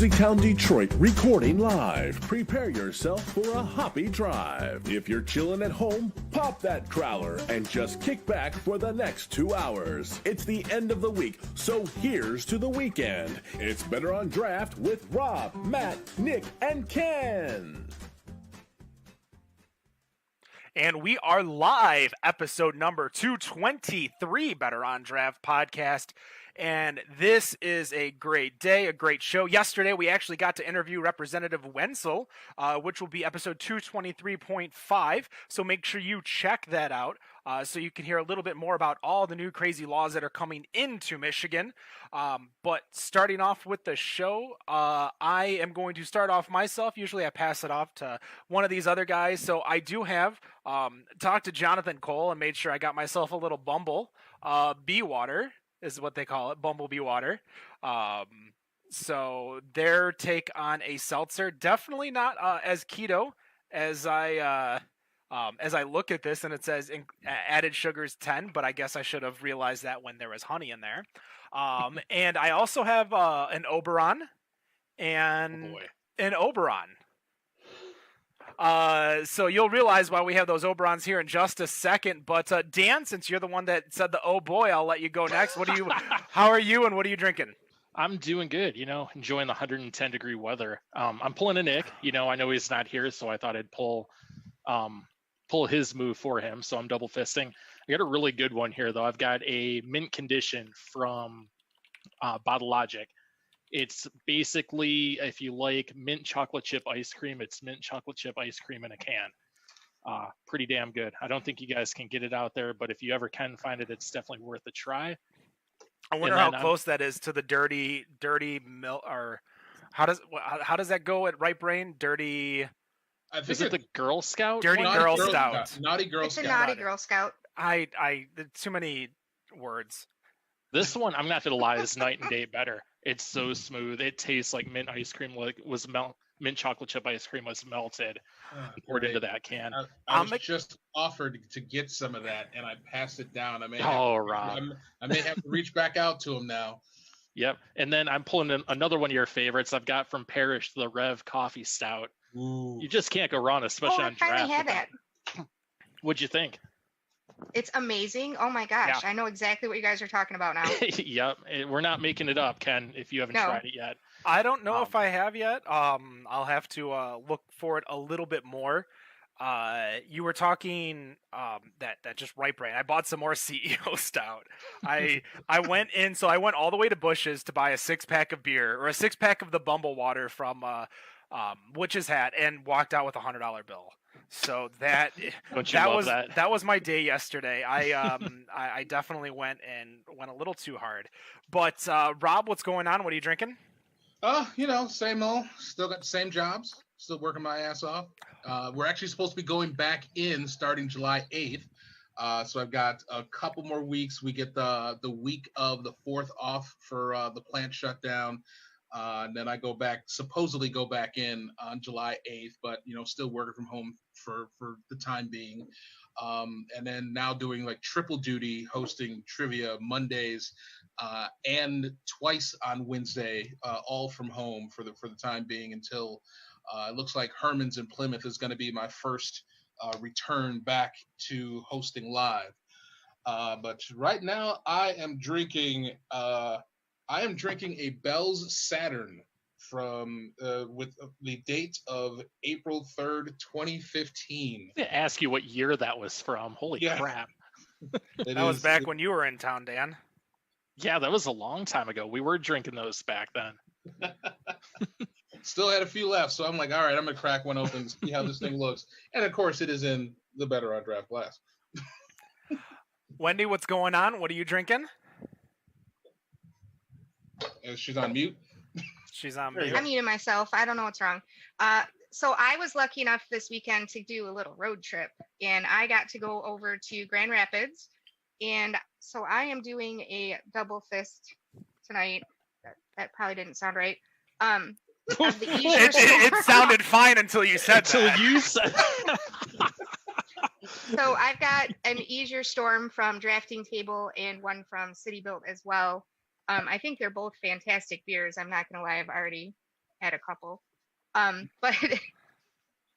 Musictown, Detroit, recording live. Prepare yourself for a hoppy drive. If you're chilling at home, pop that crowler and just kick back for the next 2 hours. It's the end of the week, so here's to the weekend. It's Better on Draft with Rob, Matt, Nick, and Ken. And we are live, episode number 223, Better on Draft podcast. And this is a great day, a great show. Yesterday, we actually got to interview Representative Wenzel, which will be episode 223.5. So make sure you check that out so you can hear a little bit more about all the new crazy laws that are coming into Michigan. But starting off with the show, I am going to start off myself. Usually I pass it off to one of these other guys. So I do have talked to Jonathan Cole and made sure I got myself a little Bumble bee water. Is what they call it, Bumblebee water. So their take on a seltzer, definitely not as keto as I look at this, and it says added sugars 10, but I guess I should have realized that when there was honey in there. And I also have an Oberon and an Oberon. So you'll realize why we have those Oberons here in just a second. But Dan, since you're the one that said the oh boy, I'll let you go next. How are you and what are you drinking? I'm doing good, enjoying the 110-degree weather. I'm pulling a Nick. I know he's not here, so I thought I'd pull his move for him. So I'm double fisting. I got a really good one here, though. I've got a mint condition from Bottle Logic. It's basically, if you like mint chocolate chip ice cream, it's mint chocolate chip ice cream in a can. Pretty damn good. I don't think you guys can get it out there, but if you ever can find it, it's definitely worth a try. I wonder how close that is to the dirty milk, or how does that go at Right Brain? Dirty. Is it the Girl Scout? Dirty Girl Scout. Naughty Girl Scout. It's a Naughty Girl Scout. Too many words. This one, I'm not gonna lie, is night and day better. It's so smooth. It tastes like mint ice cream, mint chocolate chip ice cream was melted and poured into that can. I was just offered to get some of that, and I passed it down. Rob. I may have to reach back out to him now. Yep. And then I'm pulling in another one of your favorites. I've got from Parrish, the Rev Coffee Stout. Ooh. You just can't go wrong, especially on draft. I finally had that. What'd you think? It's amazing. Oh my gosh. Yeah. I know exactly what you guys are talking about now. Yep. We're not making it up, Ken, if you haven't tried it yet. I don't know if I have yet. I'll have to look for it a little bit more. You were talking that just Right Brain. I bought some more CEO Stout. I went all the way to Bush's to buy a 6-pack of beer, or a 6-pack of the Bumble water from Witch's Hat, and walked out with $100 bill. So that was my day yesterday. I definitely went a little too hard. But Rob, what's going on? What are you drinking? Same old. Still got the same jobs. Still working my ass off. We're actually supposed to be going back in starting July 8th. So I've got a couple more weeks. We get the week of the 4th off for the plant shutdown. And then I supposedly go back in on July 8th, but, still working from home for the time being. And then now doing like triple duty, hosting trivia Mondays and twice on Wednesday, all from home for the time being until it looks like Herman's in Plymouth is going to be my first return back to hosting live. But right now I am drinking a Bell's Saturn from with the date of April 3rd, 2015. I'm gonna ask you what year that was from. Holy crap. That was back when you were in town, Dan. Yeah, that was a long time ago. We were drinking those back then. Still had a few left, so I'm like, all right, I'm going to crack one open and see how this thing looks. And, of course, it is in the Better on Draft glass. Wendy, what's going on? What are you drinking? She's on mute. She's on mute. I muted myself. I don't know what's wrong. So I was lucky enough this weekend to do a little road trip, and I got to go over to Grand Rapids. And so I am doing a double fist tonight. That probably didn't sound right. It sounded fine until you said that. So I've got an Easier Storm from Drafting Table and one from City Built as well. I think they're both fantastic beers. I'm not going to lie, I've already had a couple. But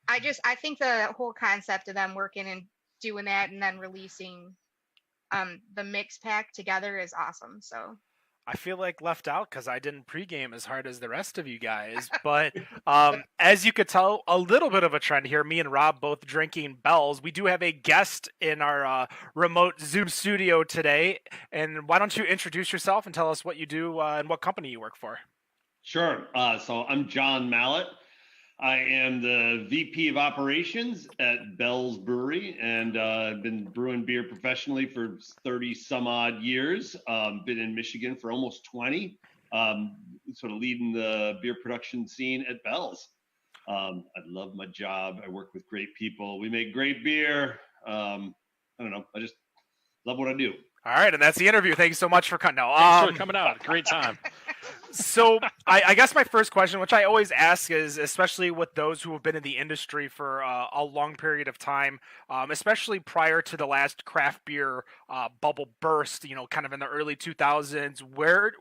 I think the whole concept of them working and doing that and then releasing the mix pack together is awesome. So I feel like left out because I didn't pregame as hard as the rest of you guys. But as you could tell, a little bit of a trend here. Me and Rob both drinking Bells. We do have a guest in our remote Zoom studio today. And why don't you introduce yourself and tell us what you do and what company you work for? Sure. So I'm John Mallett. I am the VP of Operations at Bell's Brewery, and I've been brewing beer professionally for 30 some odd years. Been in Michigan for almost 20, sort of leading the beer production scene at Bell's. I love my job. I work with great people. We make great beer. I don't know. I just love what I do. All right, and that's the interview. Thank you so much for coming. Thanks for coming out. Great time. So I guess my first question, which I always ask is, especially with those who have been in the industry for a long period of time, especially prior to the last craft beer bubble burst, kind of in the early 2000s, where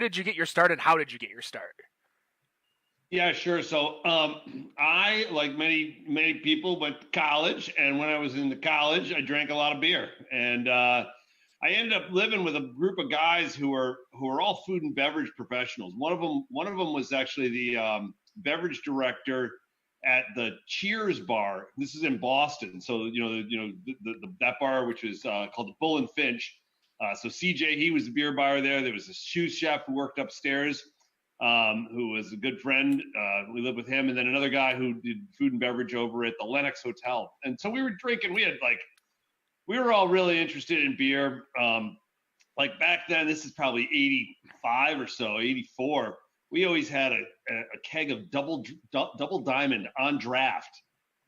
did you get your start and how did you get your start? Yeah, sure. So I, like many people, went to college, and when I was in the college, I drank a lot of beer, and I ended up living with a group of guys who are all food and beverage professionals. One of them was actually the beverage director at the Cheers bar. This is in Boston. So that bar, which was called the Bull and Finch. So CJ, he was the beer buyer there. There was a sous chef who worked upstairs, who was a good friend. We lived with him, and then another guy who did food and beverage over at the Lenox Hotel. And so we were drinking. We were all really interested in beer. Like back then, this is probably 85 or so, 84. We always had a keg of double diamond on draft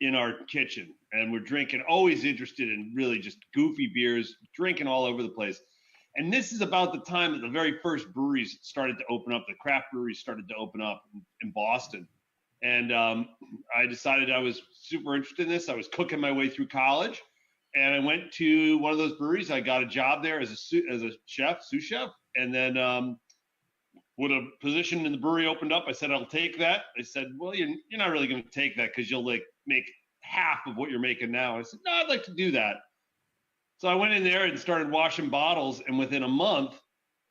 in our kitchen. And we're drinking, always interested in really just goofy beers, drinking all over the place. And this is about the time that the very first breweries started to open up. The craft breweries started to open up in Boston. And I decided I was super interested in this. I was cooking my way through college. And I went to one of those breweries. I got a job there as a sous chef. And then when a position in the brewery opened up, I said, I'll take that. They said, well, you're not really going to take that because you'll make half of what you're making now. I said, no, I'd like to do that. So I went in there and started washing bottles. And within a month,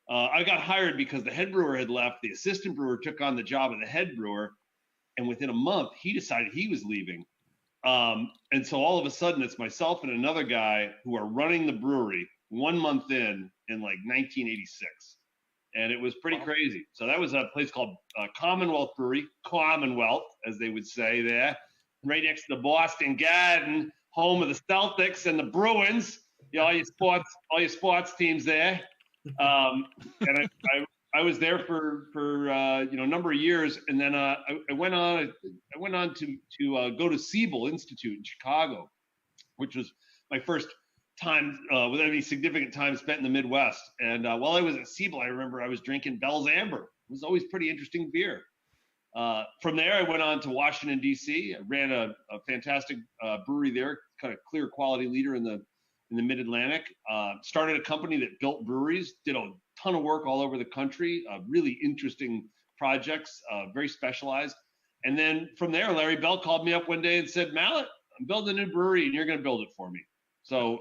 I got hired because the head brewer had left. The assistant brewer took on the job of the head brewer. And within a month, he decided he was leaving. And so all of a sudden it's myself and another guy who are running the brewery 1 month in like 1986. And it was pretty crazy. So that was a place called Commonwealth Brewery, Commonwealth, as they would say there, right next to the Boston Garden, home of the Celtics and the Bruins, all your sports teams there. And I was there for a number of years, and then I went on to go to Siebel Institute in Chicago, which was my first time with any significant time spent in the Midwest. And while I was at Siebel, I remember I was drinking Bell's Amber. It was always pretty interesting beer. From there, I went on to Washington D.C. I ran a fantastic brewery there, kind of clear quality leader in the Mid-Atlantic. Started a company that built breweries, did a ton of work all over the country, really interesting projects, very specialized. And then from there, Larry Bell called me up one day and said, Mallett, I'm building a new brewery and you're going to build it for me. So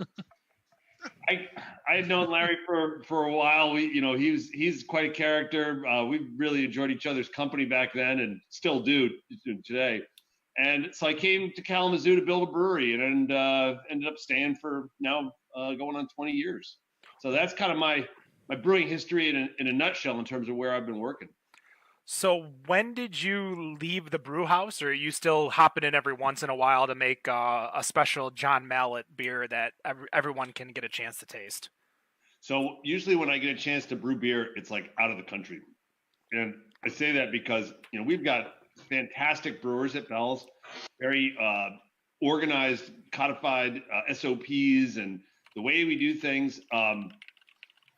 I had known Larry for a while. He's quite a character. We really enjoyed each other's company back then and still do today. And so I came to Kalamazoo to build a brewery and ended up staying for now going on 20 years. So that's kind of my brewing history in a nutshell in terms of where I've been working. So when did you leave the brew house, or are you still hopping in every once in a while to make a special John Mallett beer that everyone can get a chance to taste? So usually when I get a chance to brew beer, it's like out of the country. And I say that because, we've got fantastic brewers at Bell's, very organized, codified SOPs and the way we do things.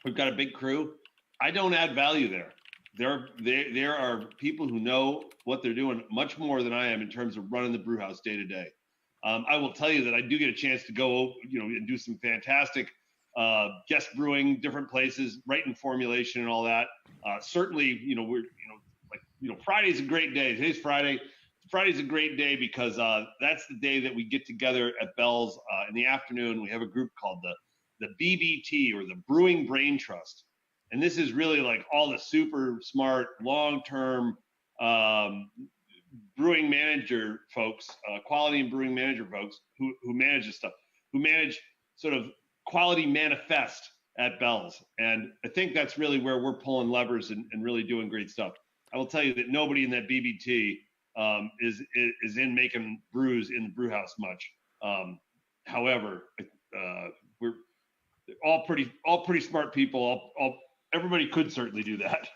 We've got a big crew. I don't add value there. There are people who know what they're doing much more than I am in terms of running the brew house day to day. I will tell you that I do get a chance to go, and do some fantastic guest brewing, different places, writing formulation and all that. Certainly, Friday's a great day. Today's Friday. Friday's a great day because that's the day that we get together at Bell's in the afternoon. We have a group called the BBT, or the Brewing Brain Trust. And this is really like all the super smart, long-term brewing manager folks, quality and brewing manager folks who manage this stuff, who manage sort of quality manifest at Bell's. And I think that's really where we're pulling levers and really doing great stuff. I will tell you that nobody in that BBT is in making brews in the brew house much. However, we're all pretty smart people. Everybody could certainly do that.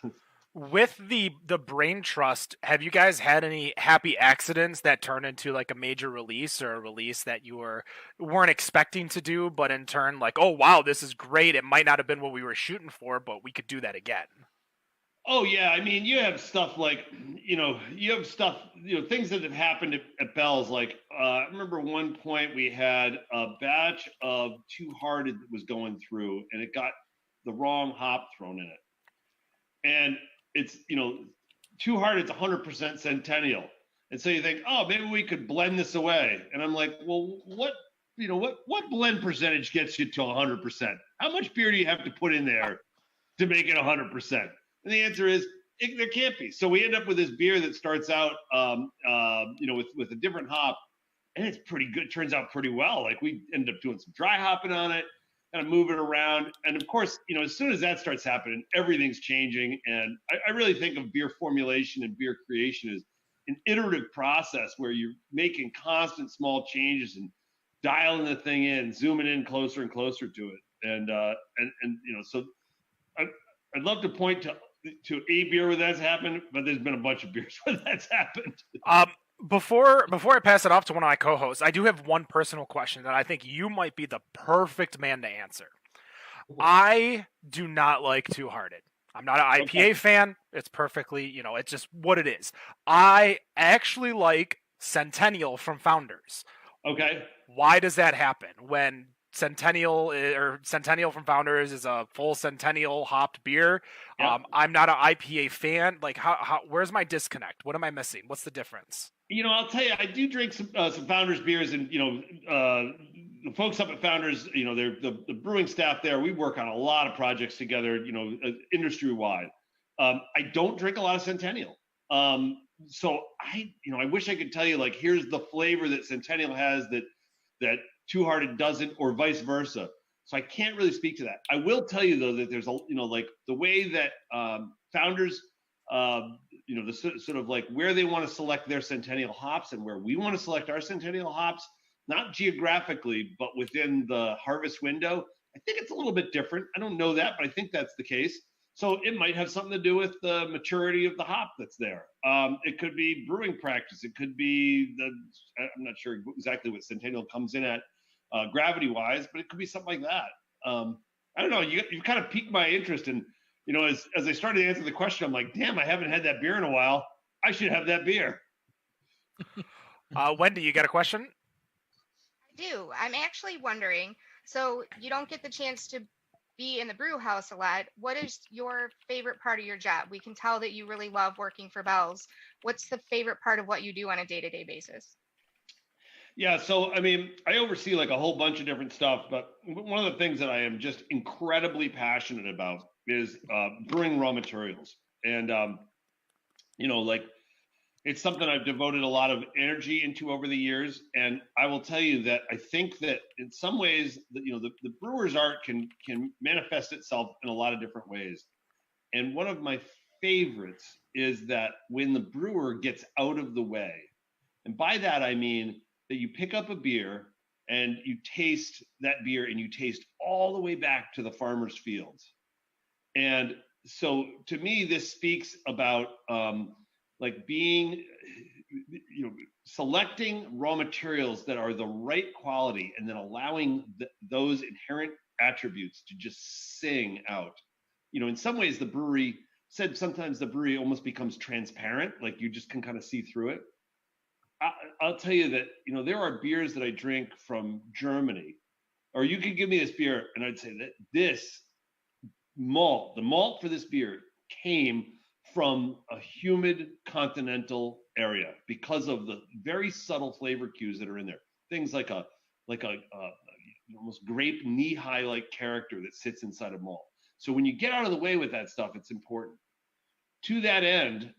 With the brain trust, have you guys had any happy accidents that turned into like a major release, or a release that you weren't expecting to do, but in turn, like, oh wow, this is great. It might not have been what we were shooting for, but we could do that again. Oh yeah, I mean, you have stuff like, things that have happened at Bell's. Like, I remember one point we had a batch of Two Hearted that was going through, and it got the wrong hop thrown in it. And it's, Two Hearted's 100% Centennial. And so you think, oh, maybe we could blend this away. And I'm like, well, what blend percentage gets you to 100%? How much beer do you have to put in there to make it 100%? And the answer is there can't be. So we end up with this beer that starts out, with a different hop, and it's pretty good. Turns out pretty well. Like, we ended up doing some dry hopping on it, kind of move it around. And of course, as soon as that starts happening, everything's changing. And I really think of beer formulation and beer creation as an iterative process where you're making constant small changes and dialing the thing in, zooming in closer and closer to it. And so I'd love to point to a beer where that's happened, but there's been a bunch of beers where that's happened. Before I pass it off to one of my co-hosts, I do have one personal question that I think you might be the perfect man to answer. I do not like Two Hearted. I'm not an IPA fan. It's perfectly, it's just what it is. I actually like Centennial from Founders. Okay. Why does that happen when Centennial from Founders is a full Centennial hopped beer? Yeah. I'm not an IPA fan. Like, how? Where's my disconnect? What am I missing? What's the difference? I'll tell you, I do drink some Founders beers, and the folks up at Founders, they're the brewing staff there. We work on a lot of projects together, industry wide. I don't drink a lot of Centennial, so I wish I could tell you, like, here's the flavor that Centennial has that Two Hearted doesn't, or vice versa. So I can't really speak to that. I will tell you though that there's like the way that Founders, the sort of like where they want to select their Centennial hops and where we want to select our Centennial hops, not geographically, but within the harvest window. I think it's a little bit different. I don't know that, but I think that's the case. So it might have something to do with the maturity of the hop that's there. It could be brewing practice. It could be I'm not sure exactly what Centennial comes in at gravity-wise, but it could be something like that. I don't know. You kind of piqued my interest, and as I started to answer the question, I'm like, damn, I haven't had that beer in a while. I should have that beer. Wendy, you got a question? I do. I'm actually wondering, so you don't get the chance to be in the brew house a lot. What is your favorite part of your job? We can tell that you really love working for Bell's. What's the favorite part of what you do on a day-to-day basis? Yeah, so I mean, I oversee like a whole bunch of different stuff, but one of the things that I am just incredibly passionate about is brewing raw materials. And like, it's something I've devoted a lot of energy into over the years. And I will tell you that I think that in some ways, the brewer's art can manifest itself in a lot of different ways. And one of my favorites is that when the brewer gets out of the way, and by that I mean that you pick up a beer and you taste that beer and you taste all the way back to the farmer's fields. And so to me, this speaks about like being, selecting raw materials that are the right quality and then allowing those inherent attributes to just sing out. In some ways, the brewery said sometimes the brewery almost becomes transparent, like you just can kind of see through it. I'll tell you that, there are beers that I drink from Germany, or you could give me this beer and I'd say that the malt for this beer came from a humid continental area because of the very subtle flavor cues that are in there. Things like a almost grape knee-high like character that sits inside a malt. So when you get out of the way with that stuff, it's important. To that end,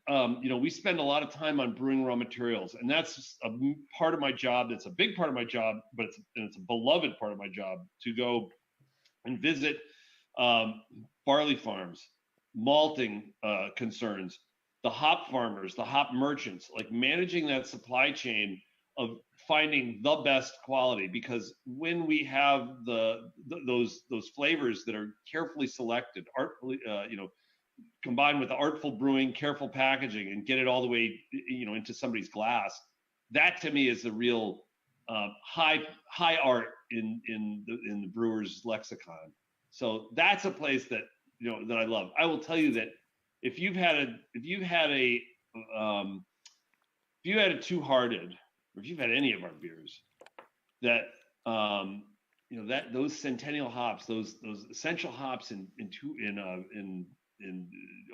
we spend a lot of time on brewing raw materials, and that's a part of my job. That's a big part of my job, but it's a beloved part of my job to go and visit barley farms, malting concerns, the hop farmers, the hop merchants, like managing that supply chain of finding the best quality. Because when we have those flavors that are carefully selected, artfully, combined with artful brewing, careful packaging, and get it all the way, into somebody's glass, that to me is the real high art in the brewer's lexicon. So that's a place that that I love. I will tell you that if you had a Two Hearted, or if you've had any of our beers, that that those centennial hops, those essential hops in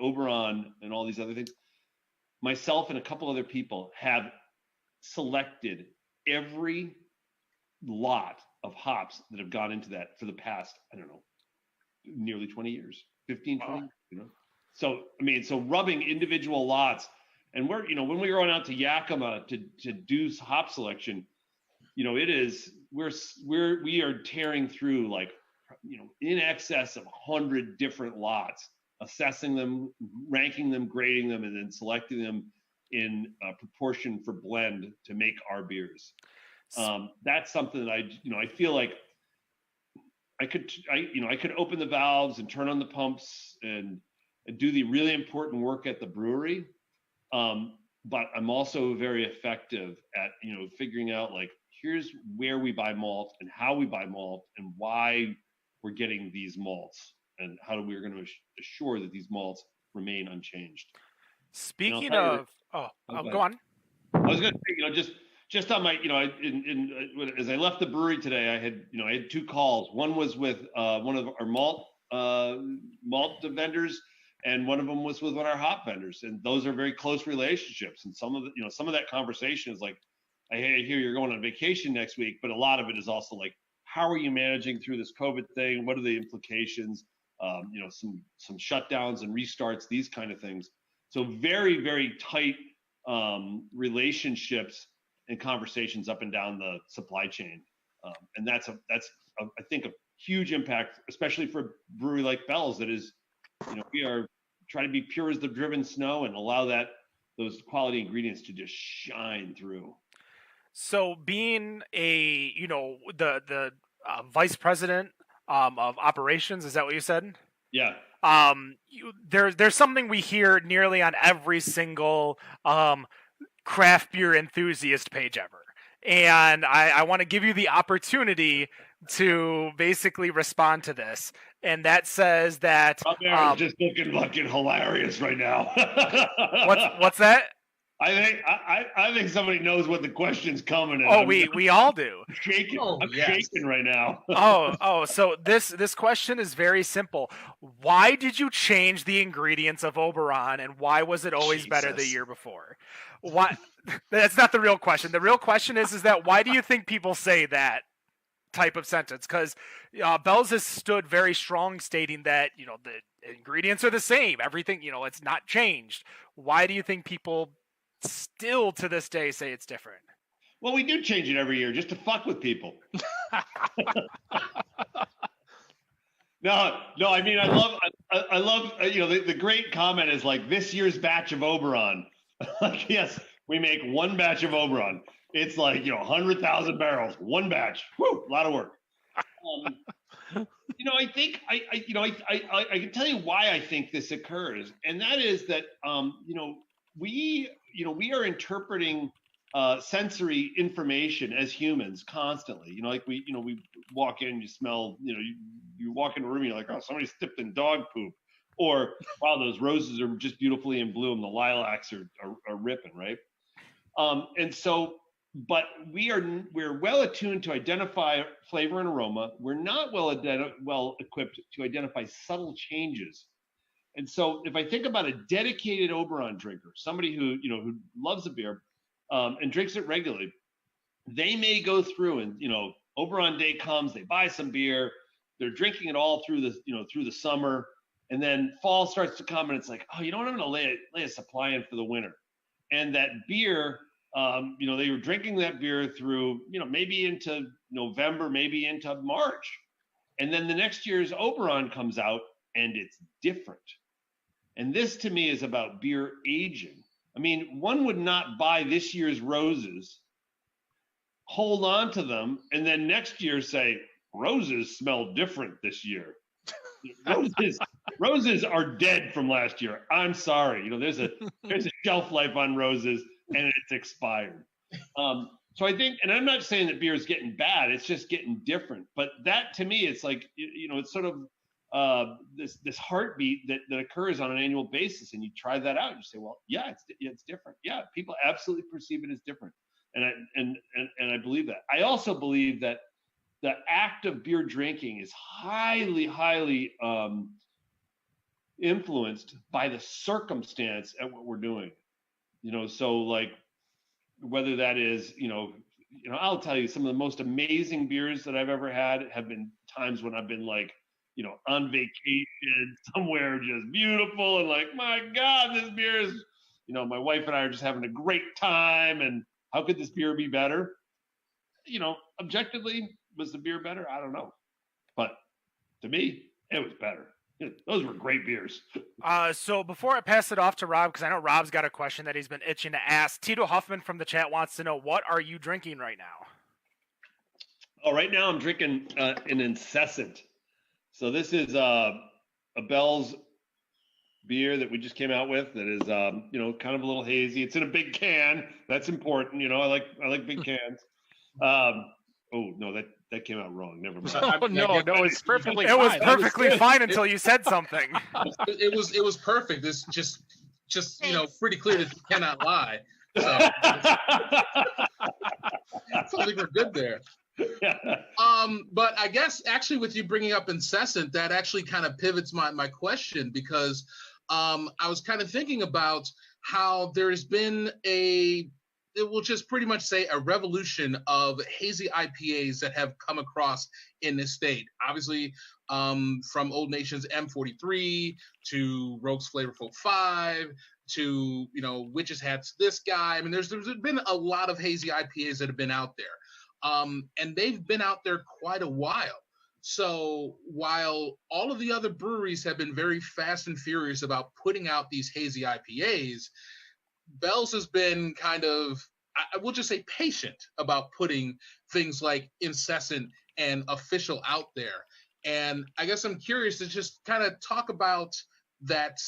Oberon and all these other things, myself and a couple other people have selected every lot of hops that have gone into that for the past, I don't know, nearly 20 years, 15, 20, So, so rubbing individual lots, and we're, when we were going out to Yakima to do hop selection, we are tearing through like, in excess of 100 different lots, assessing them, ranking them, grading them, and then selecting them in proportion for blend to make our beers. That's something that I feel like I could open the valves and turn on the pumps and do the really important work at the brewery. But I'm also very effective at, figuring out like, here's where we buy malt and how we buy malt and why we're getting these malts and how we're going to assure that these malts remain unchanged. Speaking of, go on. I was going to say, just on my, as I left the brewery today, I had two calls. One was with one of our malt vendors, and one of them was with one of our hop vendors, and those are very close relationships. And some of that conversation is like, I hear you're going on vacation next week, but a lot of it is also like, how are you managing through this COVID thing? What are the implications? Some shutdowns and restarts, these kind of things. So very, very tight relationships and conversations up and down the supply chain, and that's I think a huge impact, especially for a brewery like Bell's. That is, we are trying to be pure as the driven snow and allow those quality ingredients to just shine through. So being the vice president of operations, is that what you said? Yeah. There's something we hear nearly on every single craft beer enthusiast page ever. And I want to give you the opportunity to basically respond to this. And that says that is just looking fucking hilarious right now. What's that? I think somebody knows what the question's coming. We all do. I'm shaking. Shaking right now. So this question is very simple. Why did you change the ingredients of Oberon, and why was it always better the year before? Why? That's not the real question. The real question is that why do you think people say that type of sentence? Because Bell's has stood very strong, stating that the ingredients are the same. Everything it's not changed. Why do you think people still to this day say it's different? Well, we do change it every year just to fuck with people. No. I mean, I love. The great comment is like, this year's batch of Oberon. Like, yes, we make one batch of Oberon. It's like 100,000 barrels, one batch. Woo, a lot of work. I think I can tell you why I think this occurs, and that is that we are interpreting sensory information as humans constantly. Like we walk in, you smell, you walk in a room, you're like, oh, somebody stepped in dog poop, or wow, those roses are just beautifully in bloom, the lilacs are ripping, right? And so, but we're well attuned to identify flavor and aroma. We're not well equipped to identify subtle changes And so if I think about a dedicated Oberon drinker, somebody who, who loves a beer and drinks it regularly, they may go through and, Oberon Day comes, they buy some beer, they're drinking it all through the summer. And then fall starts to come and it's like, oh, you know what? I'm going to lay a supply in for the winter. And that beer, they were drinking that beer through, maybe into November, maybe into March. And then the next year's Oberon comes out and it's different. And this to me is about beer aging. I mean, one would not buy this year's roses, hold on to them, and then next year say, roses smell different this year. Roses are dead from last year. I'm sorry. There's a shelf life on roses and it's expired. So I think, and I'm not saying that beer is getting bad, it's just getting different. But that to me, it's like, it's sort of this heartbeat that occurs on an annual basis, and you try that out. And you say, well, yeah, it's different. Yeah, people absolutely perceive it as different, and I believe that. I also believe that the act of beer drinking is highly, highly influenced by the circumstance at what we're doing. So like whether that is, I'll tell you, some of the most amazing beers that I've ever had have been times when I've been like, on vacation somewhere just beautiful and like, my God, this beer is, my wife and I are just having a great time, and how could this beer be better? Objectively, was the beer better? I don't know. But to me, it was better. Those were great beers. So before I pass it off to Rob, because I know Rob's got a question that he's been itching to ask, Tito Huffman from the chat wants to know, what are you drinking right now? Oh, right now I'm drinking an Incessant. So this is a Bell's beer that we just came out with that is, kind of a little hazy. It's in a big can. That's important. I like big cans. Oh no, that came out wrong. Never mind. Oh, no, it's perfectly fine. It was perfectly fine until you said something. It was perfect. It's just pretty clear that you cannot lie. So I think we're good there. But I guess actually with you bringing up Incessant, that actually kind of pivots my question, because I was kind of thinking about how there's been it will just pretty much say a revolution of hazy IPAs that have come across in this state. Obviously, from Old Nation's M43 to Rogue's Flavorful 5 to, Witch's Hat's this guy. I mean, there's been a lot of hazy IPAs that have been out there. And they've been out there quite a while. So while all of the other breweries have been very fast and furious about putting out these hazy IPAs, Bell's has been kind of, I will just say, patient about putting things like Incessant and Official out there. And I guess I'm curious to just kind of talk about that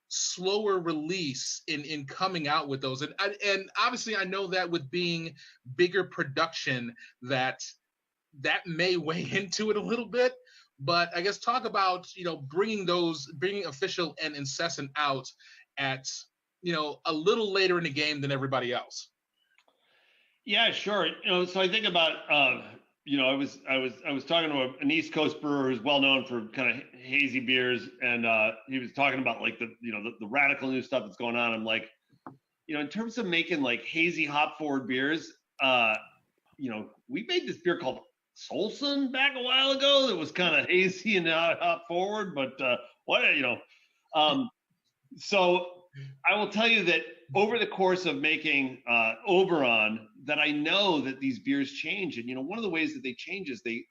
slower release in coming out with those. And obviously I know that with being bigger production that may weigh into it a little bit, but I guess talk about, bringing Official and Incessant out at, a little later in the game than everybody else. Yeah, sure. So I think about, I was talking to an East Coast brewer who's well known for kind of hazy beers, and he was talking about like the radical new stuff that's going on. I'm like, in terms of making like hazy hop forward beers, we made this beer called Solson back a while ago that was kind of hazy and hop forward, but so I will tell you that over the course of making Oberon, that I know that these beers change, and one of the ways that they change is they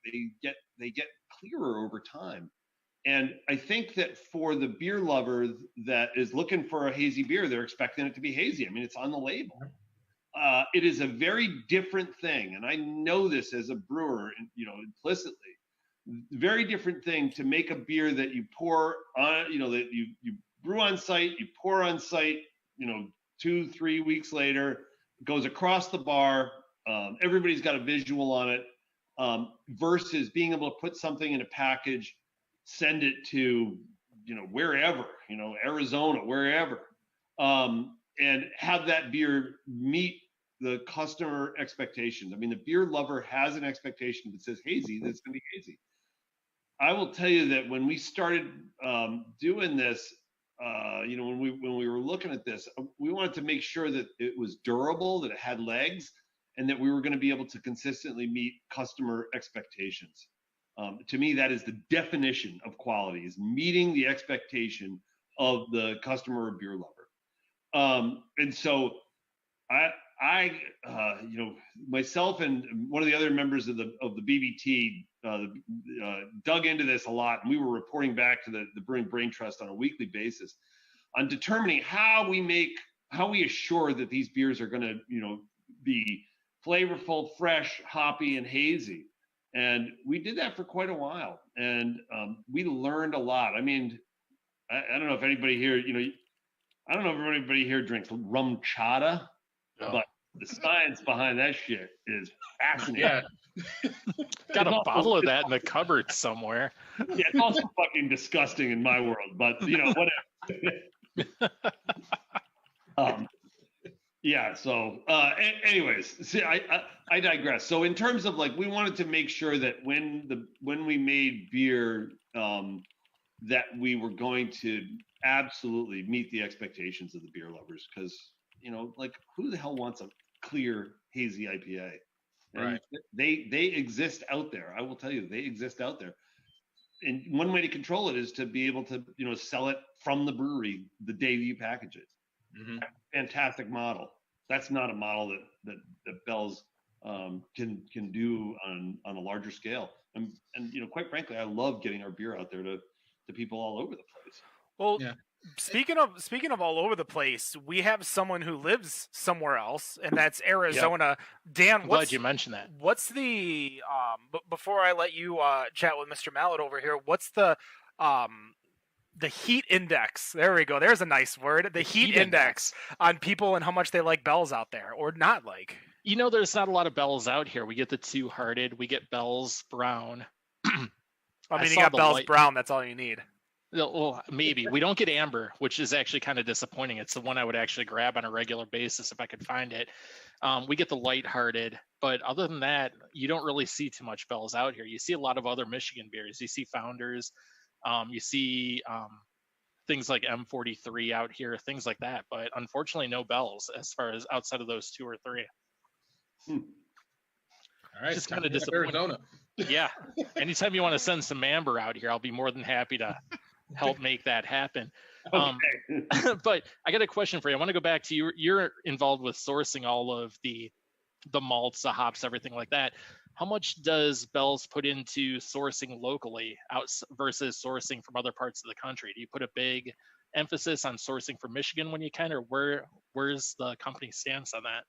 get clearer over time. And I think that for the beer lover that is looking for a hazy beer, they're expecting it to be hazy. I mean, it's on the label. It is a very different thing, and I know this as a brewer, implicitly. Very different thing to make a beer that you pour on, that you brew on site, you pour on site, 2-3 weeks later, it goes across the bar. Everybody's got a visual on it, versus being able to put something in a package, send it to, wherever, Arizona, wherever, and have that beer meet the customer expectations. I mean, the beer lover has an expectation that says hazy, that's going to be hazy. I will tell you that when we started doing this, when we were looking at this, we wanted to make sure that it was durable, that it had legs, and that we were going to be able to consistently meet customer expectations. To me, that is the definition of quality: is meeting the expectation of the customer or beer lover. And so myself and one of the other members of the BBT dug into this a lot, and we were reporting back to the Brewing Brain Trust on a weekly basis on determining how we assure that these beers are going to, be flavorful, fresh, hoppy, and hazy. And we did that for quite a while, and we learned a lot. I mean, I don't know if anybody here, I don't know if anybody here drinks rum chata, but the science behind that shit is fascinating. Yeah. Got a bottle of that in the cupboard somewhere. Yeah, it's also fucking disgusting in my world, but whatever. Yeah. So, anyways, see, I digress. So, in terms of we wanted to make sure that when we made beer, that we were going to absolutely meet the expectations of the beer lovers, because who the hell wants a clear hazy IPA? And right. They exist out there. I will tell you, they exist out there. And one way to control it is to be able to sell it from the brewery the day you package it. Mm-hmm. Fantastic model. That's not a model that Bell's can do on a larger scale. And quite frankly, I love getting our beer out there to people all over the place. Well, yeah. Speaking of all over the place, we have someone who lives somewhere else, and that's Arizona. Yep. Dan, glad you mentioned that. What's the before I let you chat with Mr. Mallett over here? What's the heat index? There we go. There's a nice word. The heat index on people and how much they like Bell's out there or not like. There's not a lot of Bell's out here. We get the two-hearted. We get Bell's Brown. I mean, you got Bell's Brown. That's all you need. Well, maybe. We don't get amber, which is actually kind of disappointing. It's the one I would actually grab on a regular basis if I could find it. We get the lighthearted, but other than that, you don't really see too much Bell's out here. You see a lot of other Michigan beers. You see Founders. You see things like M43 out here, things like that. But unfortunately, no Bell's as far as outside of those two or three. All right. Just kind of disappointing. Arizona. Yeah. Anytime you want to send some amber out here, I'll be more than happy to help make that happen. Okay. But I got a question for you. I want to go back to you. You're involved with sourcing all of the malts, the hops, everything like that. How much does Bell's put into sourcing locally versus sourcing from other parts of the country? Do you put a big emphasis on sourcing from Michigan when you can, or where's the company stance on that?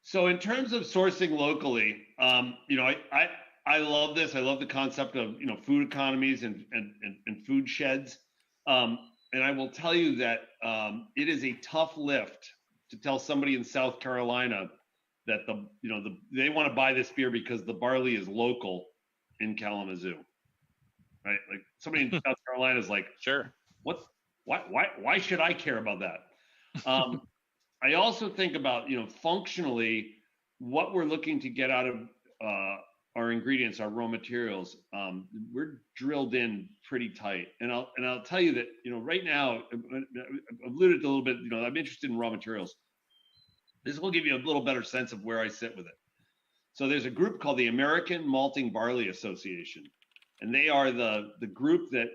So in terms of sourcing locally, I love this. I love the concept of food economies and food sheds. And I will tell you that it is a tough lift to tell somebody in South Carolina that they want to buy this beer because the barley is local in Kalamazoo, right? Like somebody in South Carolina is like, sure, why should I care about that? I also think about functionally what we're looking to get out of our ingredients, our raw materials. We're drilled in pretty tight, and I'll tell you that right now I've alluded to a little bit. I'm interested in raw materials. This will give you a little better sense of where I sit with it. So there's a group called the American Malting Barley Association, and they are the group that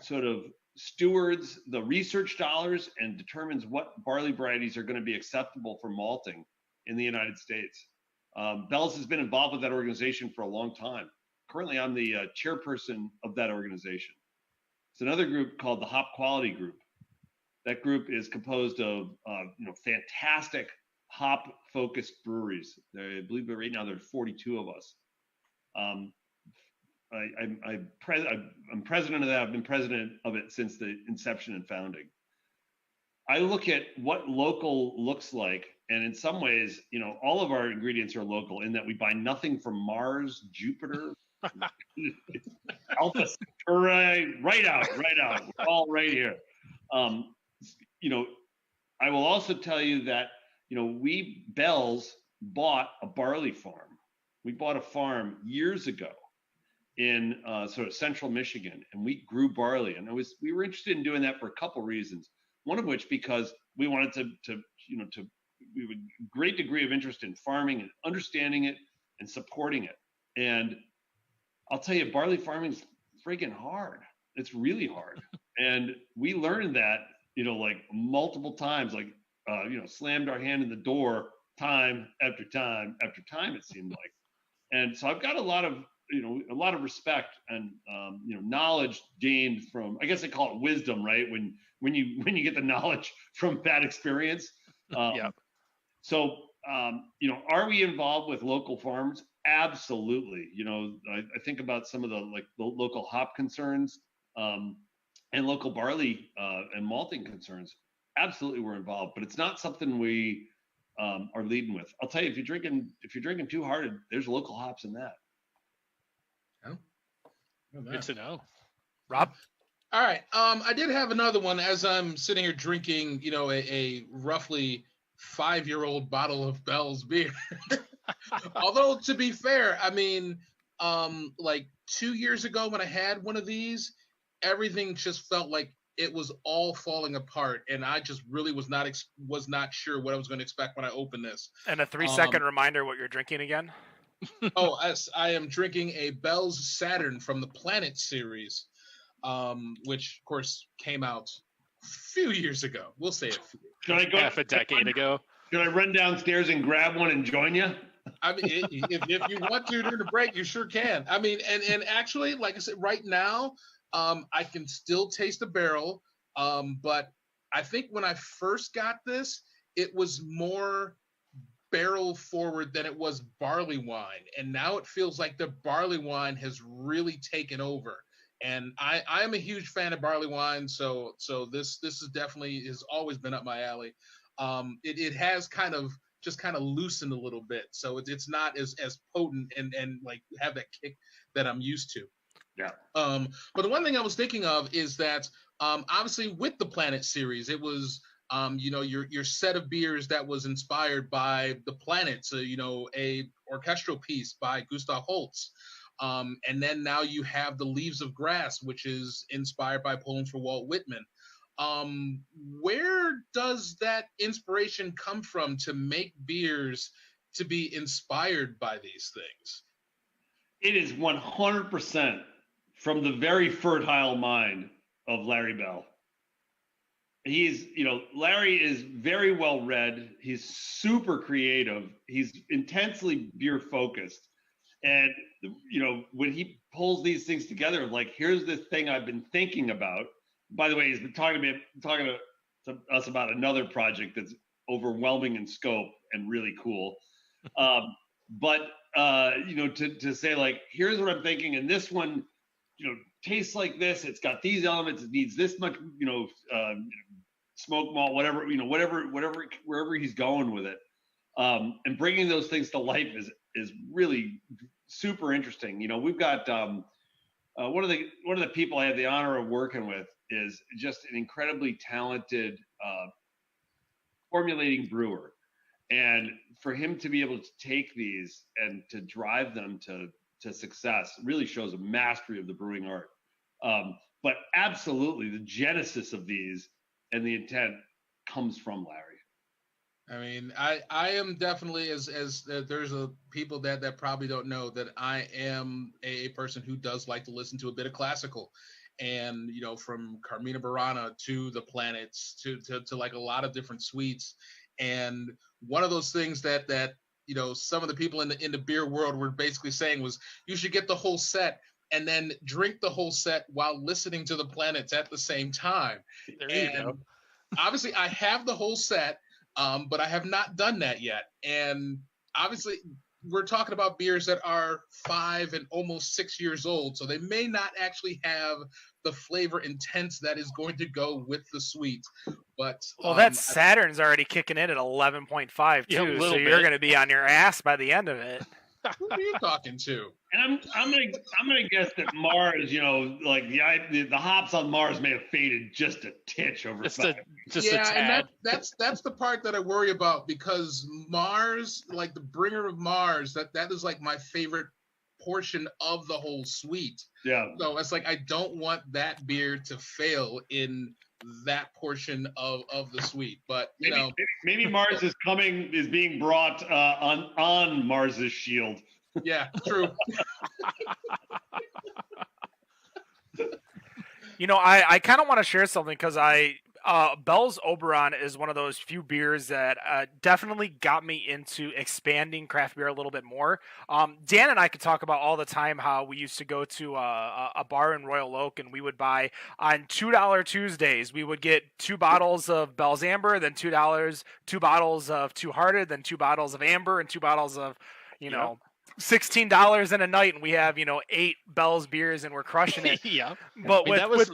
sort of stewards the research dollars and determines what barley varieties are going to be acceptable for malting in the United States. Bell's has been involved with that organization for a long time. Currently, I'm the chairperson of that organization. It's another group called the Hop Quality Group. That group is composed of fantastic hop-focused breweries. I believe right now there are 42 of us. I'm president of that. I've been president of it since the inception and founding. I look at what local looks like, and in some ways, all of our ingredients are local in that we buy nothing from Mars, Jupiter, Alpha Centauri, right out. We're all right here. I will also tell you that, Bell's bought a barley farm. We bought a farm years ago. in sort of central Michigan, and we grew barley. And we were interested in doing that for a couple reasons. One of which because we wanted we have a great degree of interest in farming and understanding it and supporting it. And I'll tell you, barley farming is freaking hard. It's really hard. And we learned that, like multiple times, slammed our hand in the door time after time after time, it seemed like. And so I've got a lot of respect and, knowledge gained from, I guess they call it wisdom, right? When you get the knowledge from bad experience. Yep. So, are we involved with local farms? Absolutely. I think about some of the local hop concerns and local barley and malting concerns. Absolutely, we're involved, but it's not something we are leading with. I'll tell you, if you're drinking too hard, there's local hops in that. Oh, Good to know. Rob? All right. I did have another one as I'm sitting here drinking, a roughly 5-year-old bottle of Bell's beer. Although, to be fair, I mean, 2 years ago when I had one of these, everything just felt like it was all falling apart, and I just really was not sure what I was going to expect when I opened this. And a 3-second reminder what you're drinking again. I am drinking a Bell's Saturn from the Planet series, which of course came out a few years ago. We'll say it. Should I go half a decade ago? Should I run downstairs and grab one and join you? I mean, if you want to during the break, you sure can. I mean, and actually, like I said, right now, I can still taste the barrel. But I think when I first got this, it was more barrel forward than it was barley wine. And now it feels like the barley wine has really taken over. And I am a huge fan of barley wine. So this is definitely has always been up my alley. It has kind of loosened a little bit. So it's not as potent and like have that kick that I'm used to. Yeah. But the one thing I was thinking of is that obviously with the Planet series, it was your set of beers that was inspired by the Planet. So a orchestral piece by Gustav Holst. And then now you have the Leaves of Grass, which is inspired by poems for Walt Whitman. Where does that inspiration come from to make beers to be inspired by these things? It is 100% from the very fertile mind of Larry Bell. Larry is very well read. He's super creative. He's intensely beer focused. And, when he pulls these things together, like, here's this thing I've been thinking about. By the way, he's been talking to us about another project that's overwhelming in scope and really cool. But to say, like, here's what I'm thinking, and this one, tastes like this. It's got these elements. It needs this much, smoke malt, whatever, wherever he's going with it. And bringing those things to life is really super interesting. We've got one of the people I have the honor of working with is just an incredibly talented formulating brewer. And for him to be able to take these and to drive them to success really shows a mastery of the brewing art. But absolutely, the genesis of these and the intent comes from Larry. I mean, I am definitely as there's people that probably don't know that I am a person who does like to listen to a bit of classical, and from Carmina Burana to the Planets to like a lot of different suites. And one of those things that some of the people in the beer world were basically saying was you should get the whole set and then drink the whole set while listening to the Planets at the same time. There you go. Obviously, I have the whole set. But I have not done that yet. And obviously, we're talking about beers that are 5 and almost 6 years old. So they may not actually have the flavor intense that is going to go with the sweet. But that Saturn's already kicking in at 11.5 too. Yeah, so you're going to be on your ass by the end of it. Who are you talking to? And I'm gonna guess that Mars, the hops on Mars may have faded just a titch over Just time. a tad. And that's the part that I worry about, because Mars, like the bringer of Mars, that is like my favorite portion of the whole suite. Yeah. So it's like I don't want that beer to fail in that portion of the suite. But maybe Mars is being brought on Mars's shield. Yeah, true. I kind of want to share something because Bell's Oberon is one of those few beers that definitely got me into expanding craft beer a little bit more. Dan and I could talk about all the time how we used to go to a bar in Royal Oak, and we would buy on $2 Tuesdays. We would get 2 bottles of Bell's Amber, then $2, 2 bottles of Two Hearted, then 2 bottles of Amber, and 2 bottles of, $16 in a night, and we have 8 Bell's beers, and we're crushing it. Yeah, but what was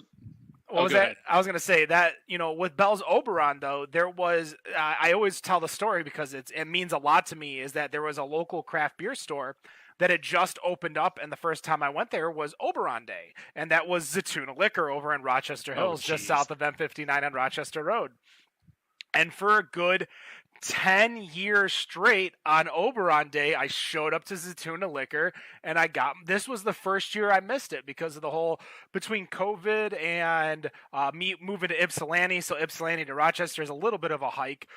that? Ahead. I was going to say that, with Bell's Oberon, though, there was, I always tell the story because it means a lot to me, is that there was a local craft beer store that had just opened up, and the first time I went there was Oberon Day, and that was Zatouna Liquor over in Rochester Hills, just south of M59 on Rochester Road. And for a good 10 years straight on Oberon Day, I showed up to Zatouna Liquor, and this was the first year I missed it because of the whole, between COVID and me moving to Ypsilanti. So Ypsilanti to Rochester is a little bit of a hike.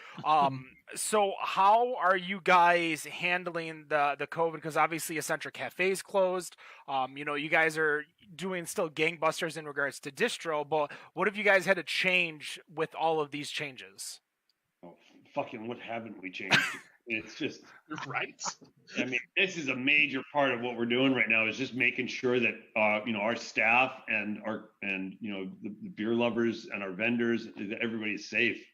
So how are you guys handling the COVID? Because obviously Eccentric Cafe's closed. You guys are doing still gangbusters in regards to distro, but what have you guys had to change with all of these changes? Fucking what haven't we changed? It's just right. I mean, this is a major part of what we're doing right now is just making sure that our staff and the beer lovers and our vendors, that everybody's safe.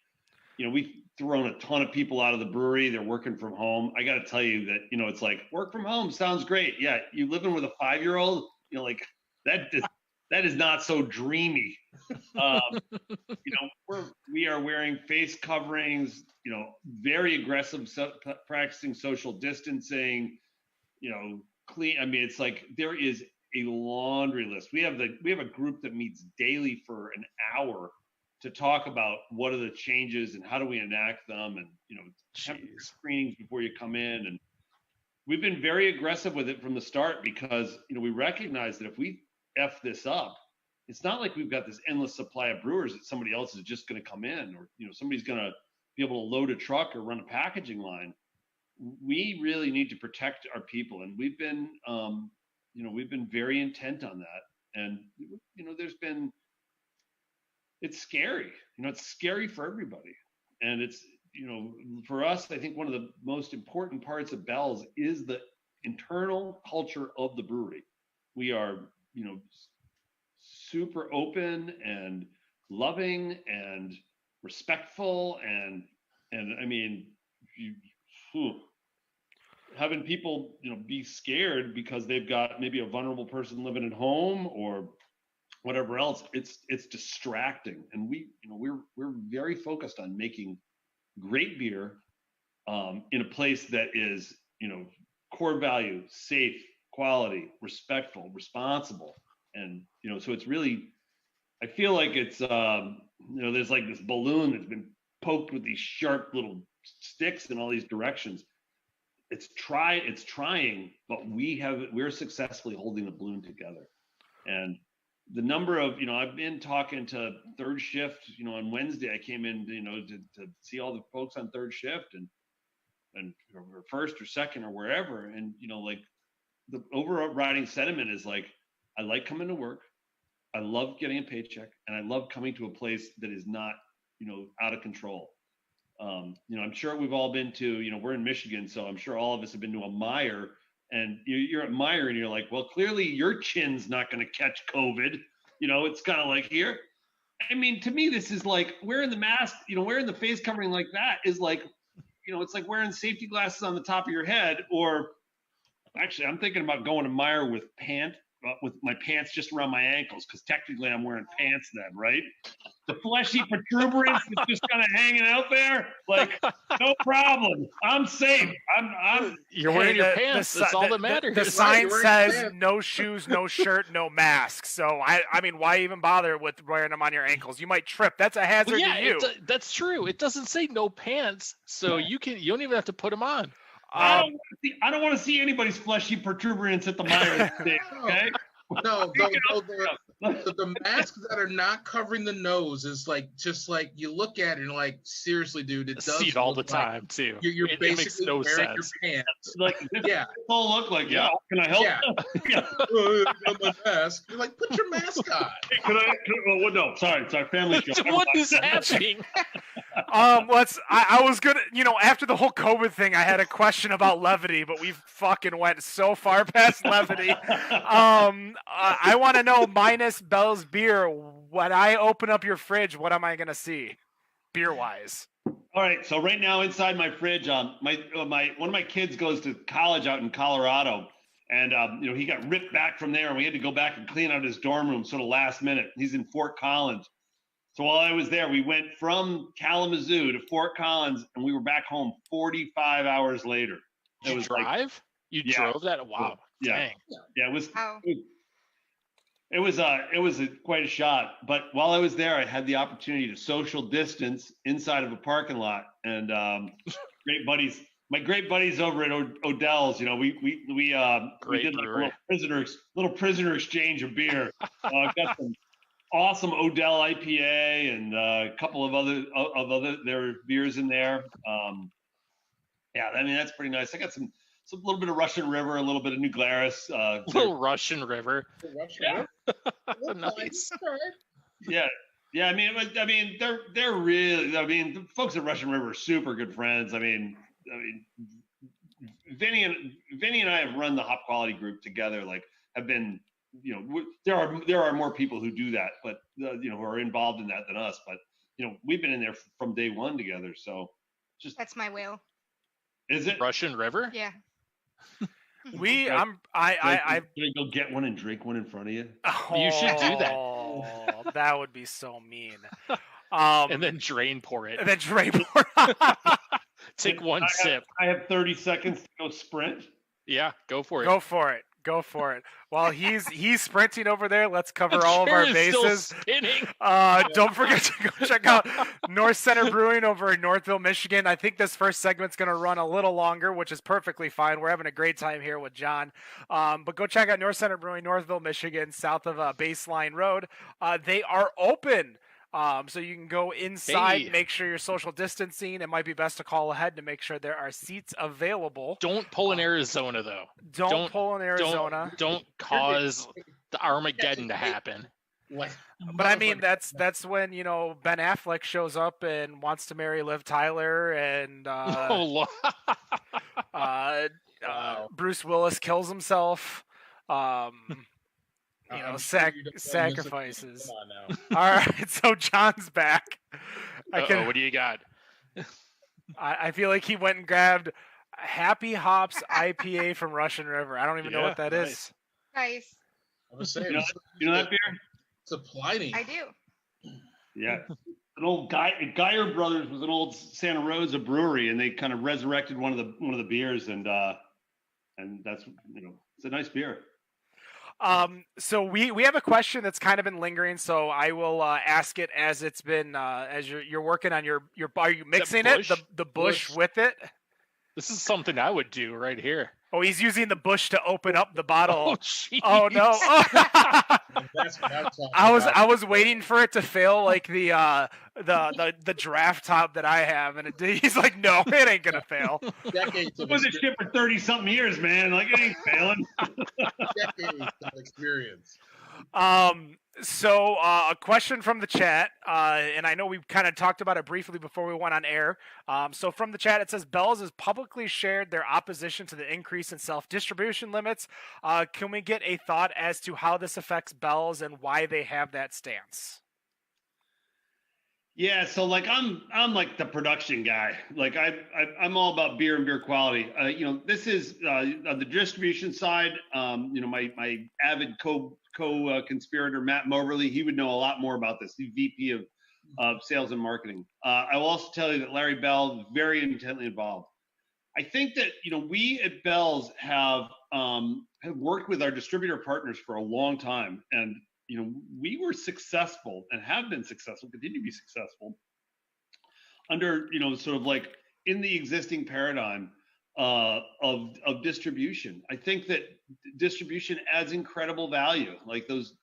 We've thrown a ton of people out of the brewery. They're working from home. I got to tell you that it's like work from home sounds great. Yeah, you living with a 5-year-old, like that is not so dreamy. We are wearing face coverings, very aggressive, practicing social distancing, clean. I mean, it's like there is a laundry list. We have a group that meets daily for an hour to talk about what are the changes and how do we enact them, and temperature screenings before you come in. And we've been very aggressive with it from the start because we recognize that if we F this up, it's not like we've got this endless supply of brewers that somebody else is just going to come in, or somebody's going to be able to load a truck or run a packaging line. We really need to protect our people, and we've been very intent on that. And it's scary. It's scary for everybody, and it's for us. I think one of the most important parts of Bell's is the internal culture of the brewery. We are super open and loving and respectful, and I mean, having people be scared because they've got maybe a vulnerable person living at home or whatever else, it's distracting. And we're very focused on making great beer in a place that is core value, safe, quality, respectful, responsible. And so it's really, I feel like it's there's like this balloon that's been poked with these sharp little sticks in all these directions. It's trying, but we're successfully holding the balloon together. And the number of I've been talking to third shift. On Wednesday I came in to see all the folks on third shift and or first or second or wherever, and like the overriding sentiment is like, I like coming to work. I love getting a paycheck, and I love coming to a place that is not, out of control. I'm sure we've all been to, we're in Michigan, so I'm sure all of us have been to a Meijer, and you're at Meijer and you're like, well, clearly your chin's not going to catch COVID. It's kind of like here. I mean, to me, this is like wearing the mask, wearing the face covering like that is like, it's like wearing safety glasses on the top of your head. Or actually, I'm thinking about going to Meijer with my pants just around my ankles, because technically I'm wearing pants then, right? The fleshy protuberance that's just kind of hanging out there, like, no problem. I'm safe. You're wearing your pants. That's all that matters. The sign says no shoes, no shirt, no mask. So I mean, why even bother with wearing them on your ankles? You might trip. That's a hazard to you. That's true. It doesn't say no pants, so you don't even have to put them on. I don't want to see anybody's fleshy protuberance at the Myers thing, okay? No, the masks that are not covering the nose is like just like you look at it and like seriously, dude, it I does see it all the look like time too. You're It makes basically no wearing sense. your pants. Like, Yeah. all look like, yeah, can I help? Yeah. Yeah. Got my mask. You're like, put your mask on. Oh, no, sorry, it's our family show. What is happening? I was gonna, after the whole COVID thing, I had a question about levity, but we fucking went so far past levity. I want to know, minus Bell's beer, when I open up your fridge, what am I gonna see, beer wise? All right, so right now inside my fridge, my one of my kids goes to college out in Colorado, and he got ripped back from there, and we had to go back and clean out his dorm room sort of last minute. He's in Fort Collins. So while I was there, we went from Kalamazoo to Fort Collins, and we were back home 45 hours later. Did you drive? You drove that? Wow. Yeah. Dang. Yeah, it was. Wow. It was quite a shot. But while I was there, I had the opportunity to social distance inside of a parking lot, and my great buddies over at Odell's. We did like a little prisoner exchange of beer. Got some awesome Odell IPA and a couple of other their beers in there. Yeah, I mean that's pretty nice. I got some little bit of Russian River, a little bit of New Glarus. Little Russian River. Yeah. Nice. Yeah. Yeah, I mean, they're really. I mean, the folks at Russian River are super good friends. I mean, Vinny and I have run the Hop Quality Group together. Like, have been. There are more people who do that, but who are involved in that than us. But we've been in there from day one together. So That's my whale. Is it Russian River? Yeah. Can I go get one and drink one in front of you? You should do that. Oh, that would be so mean. And then pour it. And then pour it. Take one sip. I have 30 seconds to go sprint. Yeah, go for it. Go for it. While he's sprinting over there, let's cover The all of chair our is bases. still spinning. Don't forget to go check out North Center Brewing over in Northville, Michigan. I think this first segment's going to run a little longer, which is perfectly fine. We're having a great time here with John. But go check out North Center Brewing, Northville, Michigan, south of Baseline Road. They are open. So you can go inside, make sure you're social distancing. It might be best to call ahead to make sure there are seats available. Don't pull in Arizona, though. Don't pull in Arizona. Don't cause the Armageddon to happen. But I mean, that's when Ben Affleck shows up and wants to marry Liv Tyler, and Bruce Willis kills himself. Sacrifices. Come on now. All right, so John's back. What do you got? I feel like he went and grabbed Happy Hops IPA from Russian River. I don't even know what that is. Nice. I'm gonna say, You know that beer? it's a Pliny. I do. Yeah. An old Geyer Brothers was an old Santa Rosa brewery, and they kind of resurrected one of the beers, and that's it's a nice beer. So we have a question that's kind of been lingering, so I will ask it as it's been as you're working on your are you mixing it the bush with it? This is something I would do right here. Oh, he's using the bush to open up the bottle. Oh no! That's what I'm talking I about. was waiting for it to fail like the draft top that I have, and he's like, no, it ain't gonna fail. Decades I of was a shit for 30-something years, man. Like, it ain't failing. decades of experience. So a question from the chat, and I know we kind of talked about it briefly before we went on air. So from the chat, it says Bell's has publicly shared their opposition to the increase in self-distribution limits. Can we get a thought as to how this affects Bell's and why they have that stance? Yeah, so like I'm like the production guy. Like I'm all about beer and beer quality. This is on the distribution side. My avid co-conspirator Matt Moberly, he would know a lot more about this. He's VP of Sales and Marketing. I will also tell you that Larry Bell is very intently involved. I think that we at Bell's have worked with our distributor partners for a long time, and we were successful and have been successful, continue to be successful under, sort of like in the existing paradigm of distribution. I think that distribution adds incredible value. Like those,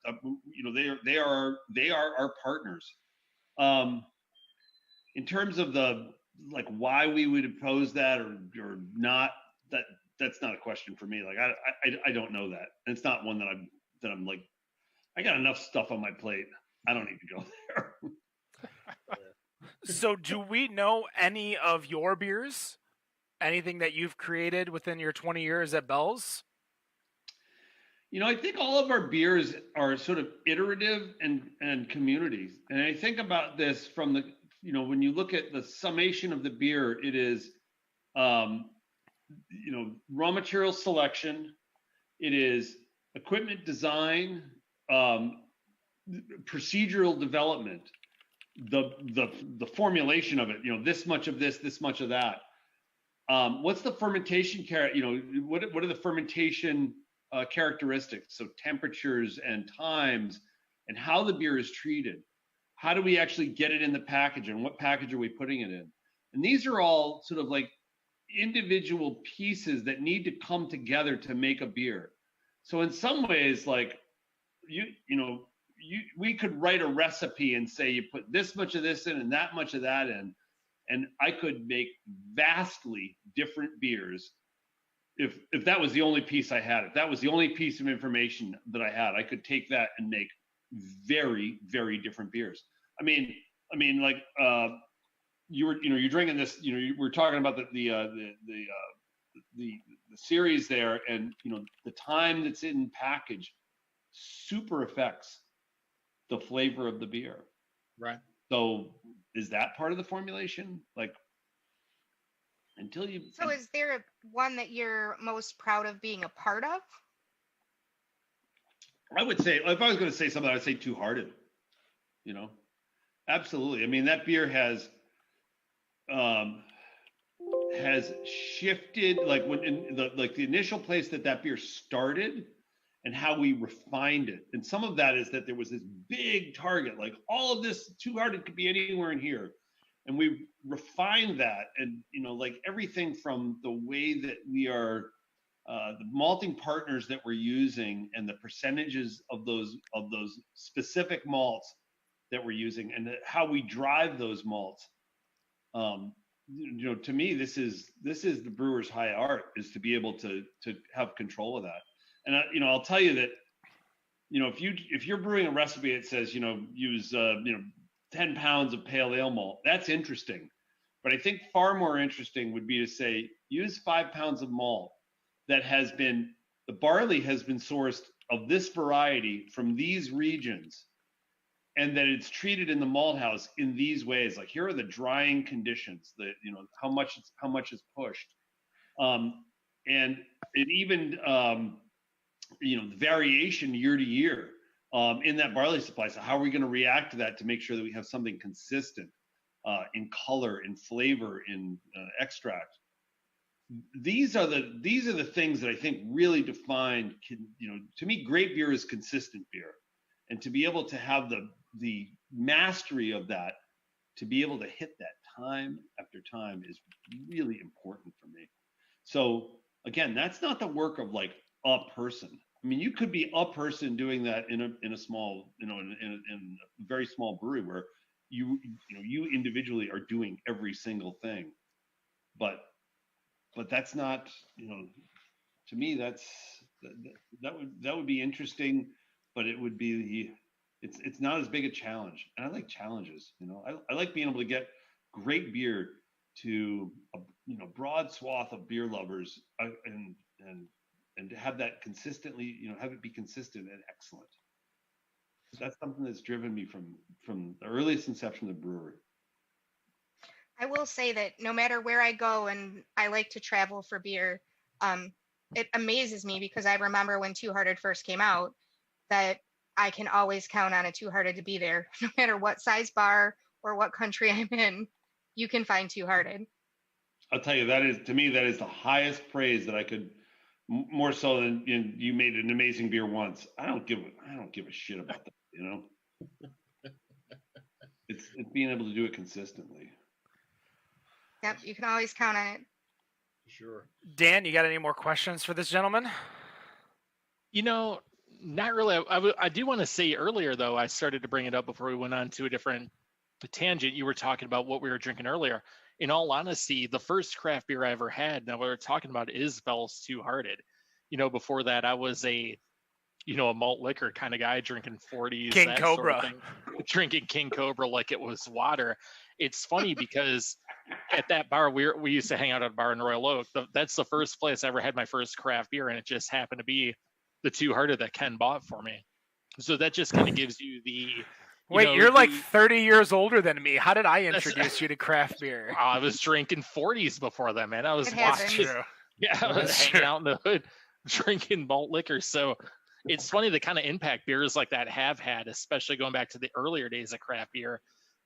they are our partners. In terms of the like why we would oppose that or not, that's not a question for me. Like I don't know that. And it's not one that I'm like, I got enough stuff on my plate. I don't need to go there. So do we know any of your beers? Anything that you've created within your 20 years at Bell's? I think all of our beers are sort of iterative and communities. And I think about this from the, when you look at the summation of the beer, it is, raw material selection. It is equipment design, procedural development, the formulation of it, this much of this much of that. What's the fermentation what are the fermentation characteristics? So temperatures and times and how the beer is treated. How do we actually get it in the package and what package are we putting it in? And these are all sort of like individual pieces that need to come together to make a beer. So in some ways, like we could write a recipe and say you put this much of this in and that much of that in, and I could make vastly different beers if that was the only piece I had. If that was the only piece of information that I had, I could take that and make very, very different beers. I mean, like you're drinking this. We're talking about the series there, and the time that's in package super affects the flavor of the beer. Right. So is that part of the formulation? Like So is there one that you're most proud of being a part of? I would say, if I was going to say something, I would say Two Hearted. Absolutely. I mean, that beer has shifted, like when in the initial place that beer started and how we refined it. And some of that is that there was this big target, like all of this Two Hearted could be anywhere in here. And we refined that, and like everything from the way that we are, the malting partners that we're using, and the percentages of those specific malts that we're using, and how we drive those malts. To me, this is the brewer's high art, is to be able to have control of that. And I'll tell you that, if you're brewing a recipe that says use 10 pounds of pale ale malt, that's interesting. But I think far more interesting would be to say, use 5 pounds of malt the barley has been sourced of this variety from these regions, and that it's treated in the malt house in these ways. Like, here are the drying conditions, that how much is pushed. And it even, the variation year to year in that barley supply. So how are we going to react to that to make sure that we have something consistent in color, in flavor, in extract? These are the things that I think really define. To me, great beer is consistent beer, and to be able to have the mastery of that, to be able to hit that time after time, is really important for me. So again, that's not the work of like a person. I mean, you could be a person doing that in a small, in a very small brewery where you individually are doing every single thing, but that's not, to me, that would be interesting, but it would be it's not as big a challenge. And I like challenges. I like being able to get great beer to a broad swath of beer lovers, and to have that consistently, have it be consistent and excellent. That's something that's driven me from the earliest inception of the brewery. I will say that no matter where I go, and I like to travel for beer, it amazes me, because I remember when Two Hearted first came out, that I can always count on a Two Hearted to be there. No matter what size bar or what country I'm in, you can find Two Hearted. I'll tell you, that is the highest praise that I could, more so than you made an amazing beer once. I don't give a shit about that. It's being able to do it consistently. Yep, you can always count on it. sure. Dan, you got any more questions for this gentleman? Not really. I do want to say earlier, though, I started to bring it up before we went on to a different tangent. You were talking about what we were drinking earlier. In all honesty, the first craft beer I ever had, now what we're talking about, is Bell's Two Hearted. Before that, I was a malt liquor kind of guy, drinking 40s, King that sort of Cobra. thing, drinking King Cobra like it was water. It's funny because at that bar, we used to hang out at a bar in Royal Oak. That's the first place I ever had my first craft beer, and it just happened to be the Two Hearted that Ken bought for me. So that just kind of gives you the. Wait, you're like 30 years older than me. How did I introduce you to craft beer? I was drinking 40s before that, man. I was It happens. watching. Yeah, I was hanging out in the hood drinking malt liquor. So it's funny the kind of impact beers like that have had, especially going back to the earlier days of craft beer,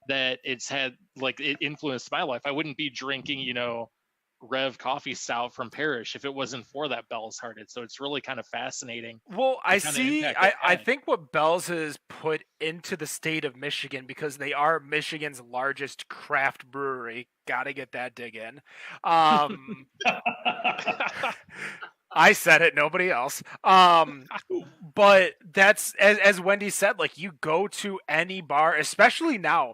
that it's had, like, it influenced my life. I wouldn't be drinking, Rev Coffee Stout from Parrish if it wasn't for that Bell's Hearted. So it's really kind of fascinating. Well, I think what Bell's has put into the state of Michigan, because they are Michigan's largest craft brewery. Gotta get that dig in. I said it, nobody else. But that's, as Wendy said, like, you go to any bar, especially now,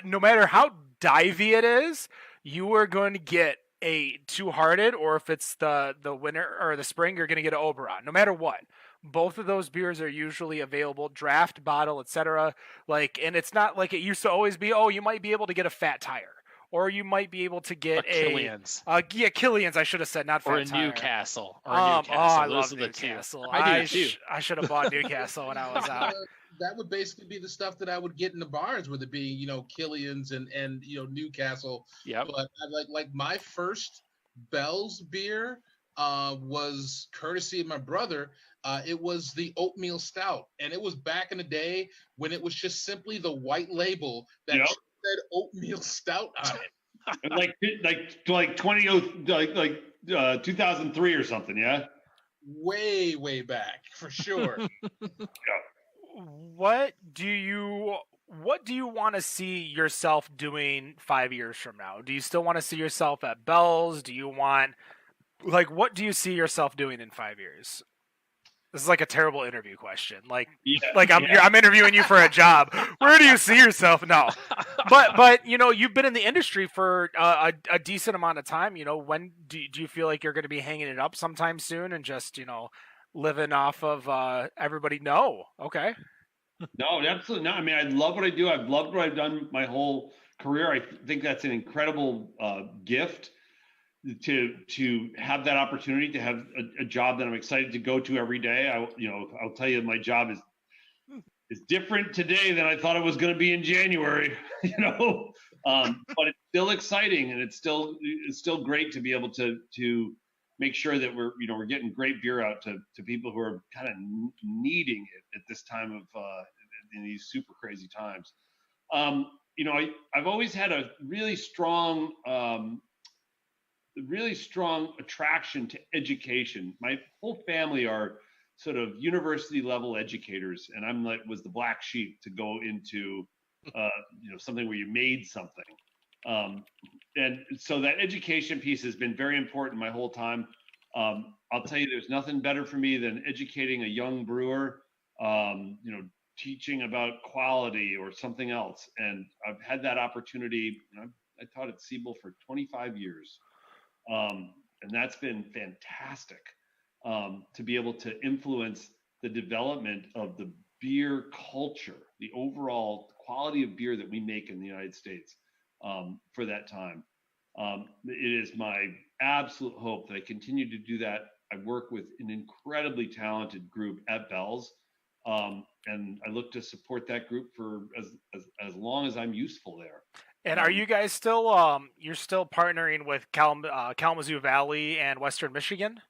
no matter how divey it is, you are going to get a Two Hearted, or if it's the winter or the spring, you're going to get an Oberon, no matter what. Both of those beers are usually available, draft, bottle, etc. Like, and it's not like it used to always be, oh, you might be able to get a Fat Tire, or you might be able to get Killian's. Killian's, I should have said, not Fat or a Tire. Newcastle. I Those love are the Newcastle. two. I do too. I should have bought Newcastle when I was out. That would basically be the stuff that I would get in the bars, with it being, Killian's and Newcastle. Yep. But like my first Bell's beer was courtesy of my brother. It was the oatmeal stout, and it was back in the day when it was just simply the white label that said oatmeal stout on it. like 2003 or something, yeah. Way back for sure. What do you want to see yourself doing 5 years from now? Do you still want to see yourself at Bell's? Do you want, what do you see yourself doing in 5 years? This is like a terrible interview question. I'm interviewing you for a job. Where do you see yourself? No, but you've been in the industry for a decent amount of time. When do you feel like you're going to be hanging it up sometime soon and just living off of everybody? No, okay. No, absolutely not. I mean, I love what I do. I've loved what I've done my whole career. I think that's an incredible gift to have that opportunity, to have a job that I'm excited to go to every day. I'll tell you, my job is different today than I thought it was going to be in January, but it's still exciting, and it's still great to be able to make sure that we're getting great beer out to people who are kind of needing it at this time of in these super crazy times. I've always had a really strong attraction to education. My whole family are sort of university level educators, and was the black sheep to go into something where you made something. And so that education piece has been very important my whole time. I'll tell you, there's nothing better for me than educating a young brewer, teaching about quality or something else. And I've had that opportunity. I taught at Siebel for 25 years. And that's been fantastic, to be able to influence the development of the beer culture, the overall quality of beer that we make in the United States, for that time. It is my absolute hope that I continue to do that. I work with an incredibly talented group at Bell's, and I look to support that group for as long as I'm useful there. And are you guys still you're still partnering with Kalamazoo Valley and Western Michigan?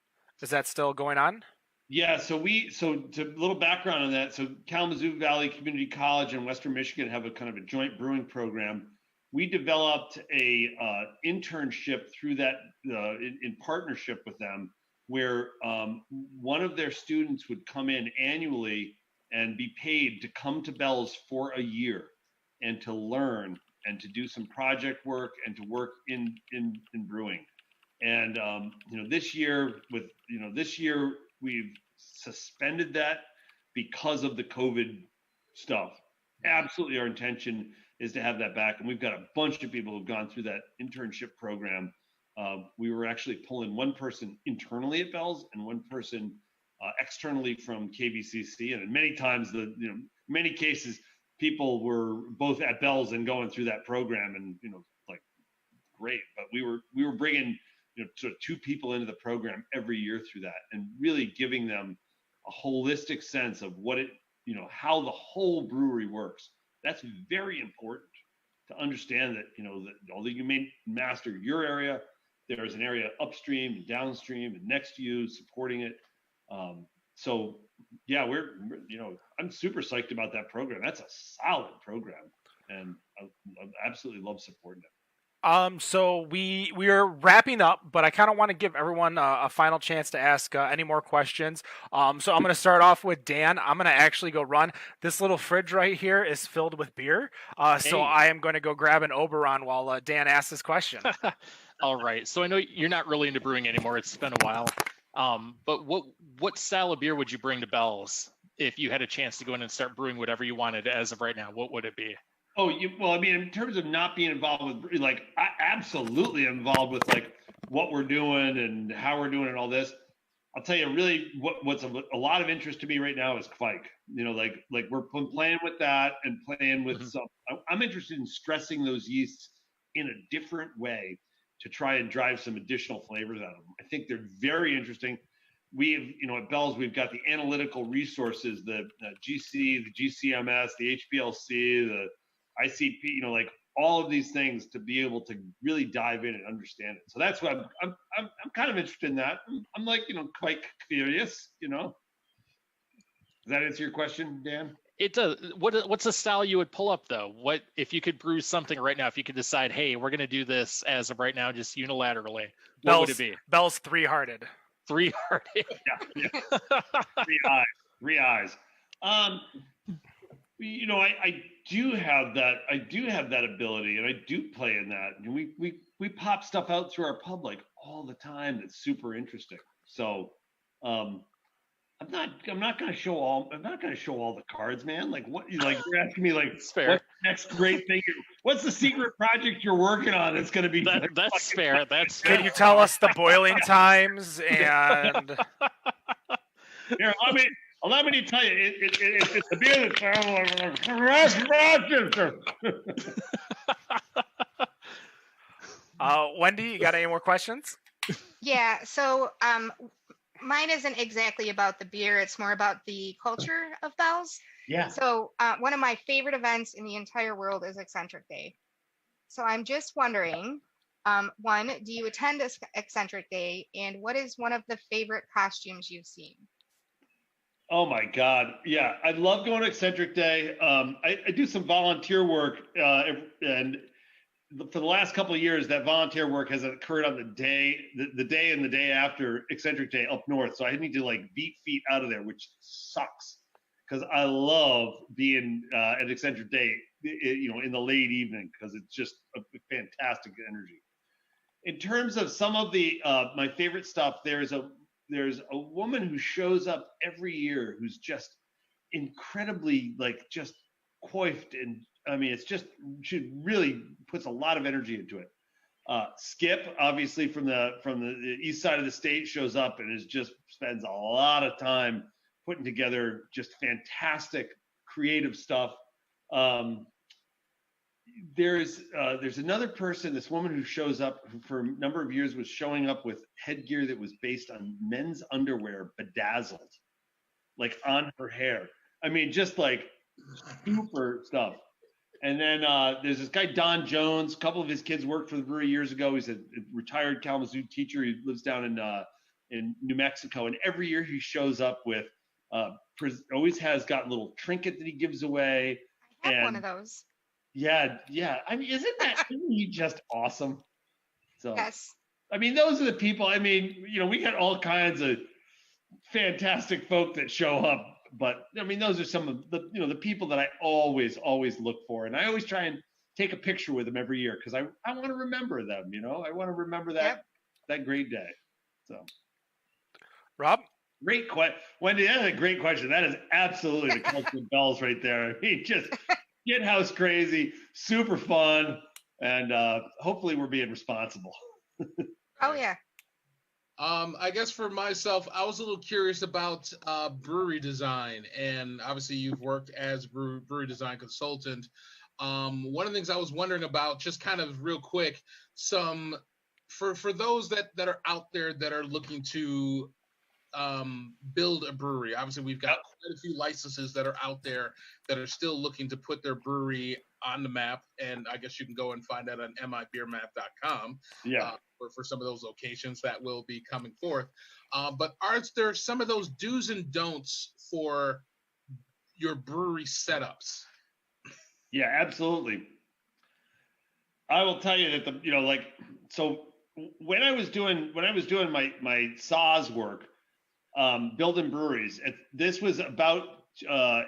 Is that still going on? Yeah, so to a little background on that. So Kalamazoo Valley Community College and Western Michigan have a kind of a joint brewing program. We developed a internship through that in partnership with them, where one of their students would come in annually and be paid to come to Bell's for a year and to learn and to do some project work and to work in brewing. And this year we've suspended that because of the COVID stuff. Absolutely, our intention is to have that back, and we've got a bunch of people who've gone through that internship program. We were actually pulling one person internally at Bell's and one person externally from KVCC, and in many times many cases people were both at Bell's and going through that program, and like great, but we were bringing sort of two people into the program every year through that, and really giving them a holistic sense of what it how the whole brewery works. That's very important to understand that that although you may master your area, there's an area upstream and downstream and next to you supporting it. So yeah, I'm super psyched about that program. That's a solid program, and I absolutely love supporting it. So we are wrapping up, but I kind of want to give everyone a final chance to ask any more questions. So I'm going to start off with Dan. I'm going to actually go run. This little fridge right here is filled with beer. So I am going to go grab an Oberon while Dan asks this question. All right. So I know you're not really into brewing anymore. It's been a while. But what style of beer would you bring to Bell's if you had a chance to go in and start brewing whatever you wanted as of right now? What would it be? Oh, well, I mean, in terms of not being involved with, like, I absolutely am involved with, like, what we're doing and how we're doing and all this. I'll tell you, really, what's a lot of interest to me right now is Kvike. Like we're playing with that and playing with some. I'm interested in stressing those yeasts in a different way to try and drive some additional flavors out of them. I think they're very interesting. We've, at Bell's, we've got the analytical resources, the GC, the GCMS, the HPLC, the ICP, like all of these things to be able to really dive in and understand it. So that's what I'm kind of interested in that. I'm like, quite curious, Does that answer your question, Dan? It does. What's the style you would pull up though? What if you could brew something right now? If you could decide, hey, we're going to do this as of right now, just unilaterally, what would it be? Bell's Three-Hearted. Three-Hearted. Yeah. Three eyes. I do have that ability, and I do play in that. And we pop stuff out through our pub like all the time that's super interesting. So I'm not gonna show all the cards, man. Like what you're asking me, like what's the next great thing? What's the secret project you're working on that's gonna be that's fair. That's fair. Can you tell us the boiling times and here, allow me to tell you, it's a beer that's Wendy, you got any more questions? Yeah, so mine isn't exactly about the beer. It's more about the culture of Bell's. Yeah. So one of my favorite events in the entire world is Eccentric Day. So I'm just wondering, one, do you attend Eccentric Day? And what is one of the favorite costumes you've seen? Oh my God. Yeah. I love going to Eccentric Day. I do some volunteer work, and for the last couple of years, that volunteer work has occurred on the day and the day after Eccentric Day up north. So I need to beat feet out of there, which sucks because I love being at Eccentric Day, in the late evening, because it's just a fantastic energy. In terms of some of the my favorite stuff, there's a woman who shows up every year who's just incredibly just coiffed, and I mean she really puts a lot of energy into it. Skip, obviously from the east side of the state, shows up and spends a lot of time putting together just fantastic creative stuff. There's another person, this woman who shows up, who for a number of years was showing up with headgear that was based on men's underwear bedazzled, on her hair. I mean, just super stuff. And then there's this guy, Don Jones. A couple of his kids worked for the brewery years ago. He's a retired Kalamazoo teacher. He lives down in New Mexico. And every year he shows up with, always has got a little trinket that he gives away. I have one of those. Yeah. I mean, isn't he just awesome? So, yes. I mean, those are the people. I mean, we got all kinds of fantastic folk that show up, but I mean, those are some of the, the people that I always look for. And I always try and take a picture with them every year because I want to remember them, I want to remember that. Yep. that great day. So, Rob? great question, Wendy. That's a great question. That is absolutely the culture of bells right there. I mean, just get house crazy, super fun, and hopefully we're being responsible. Oh yeah. I guess for myself, I was a little curious about brewery design, and obviously you've worked as brewery design consultant. One of the things I was wondering about, just kind of real quick, some for those that are out there that are looking to build a brewery. Obviously, we've got quite a few licenses that are out there that are still looking to put their brewery on the map, and I guess you can go and find that on mibeermap.com. Yeah. For some of those locations that will be coming forth. But are there some of those do's and don'ts for your brewery setups? Yeah, absolutely. I will tell you that so when I was doing my SAWS work, building breweries, this was about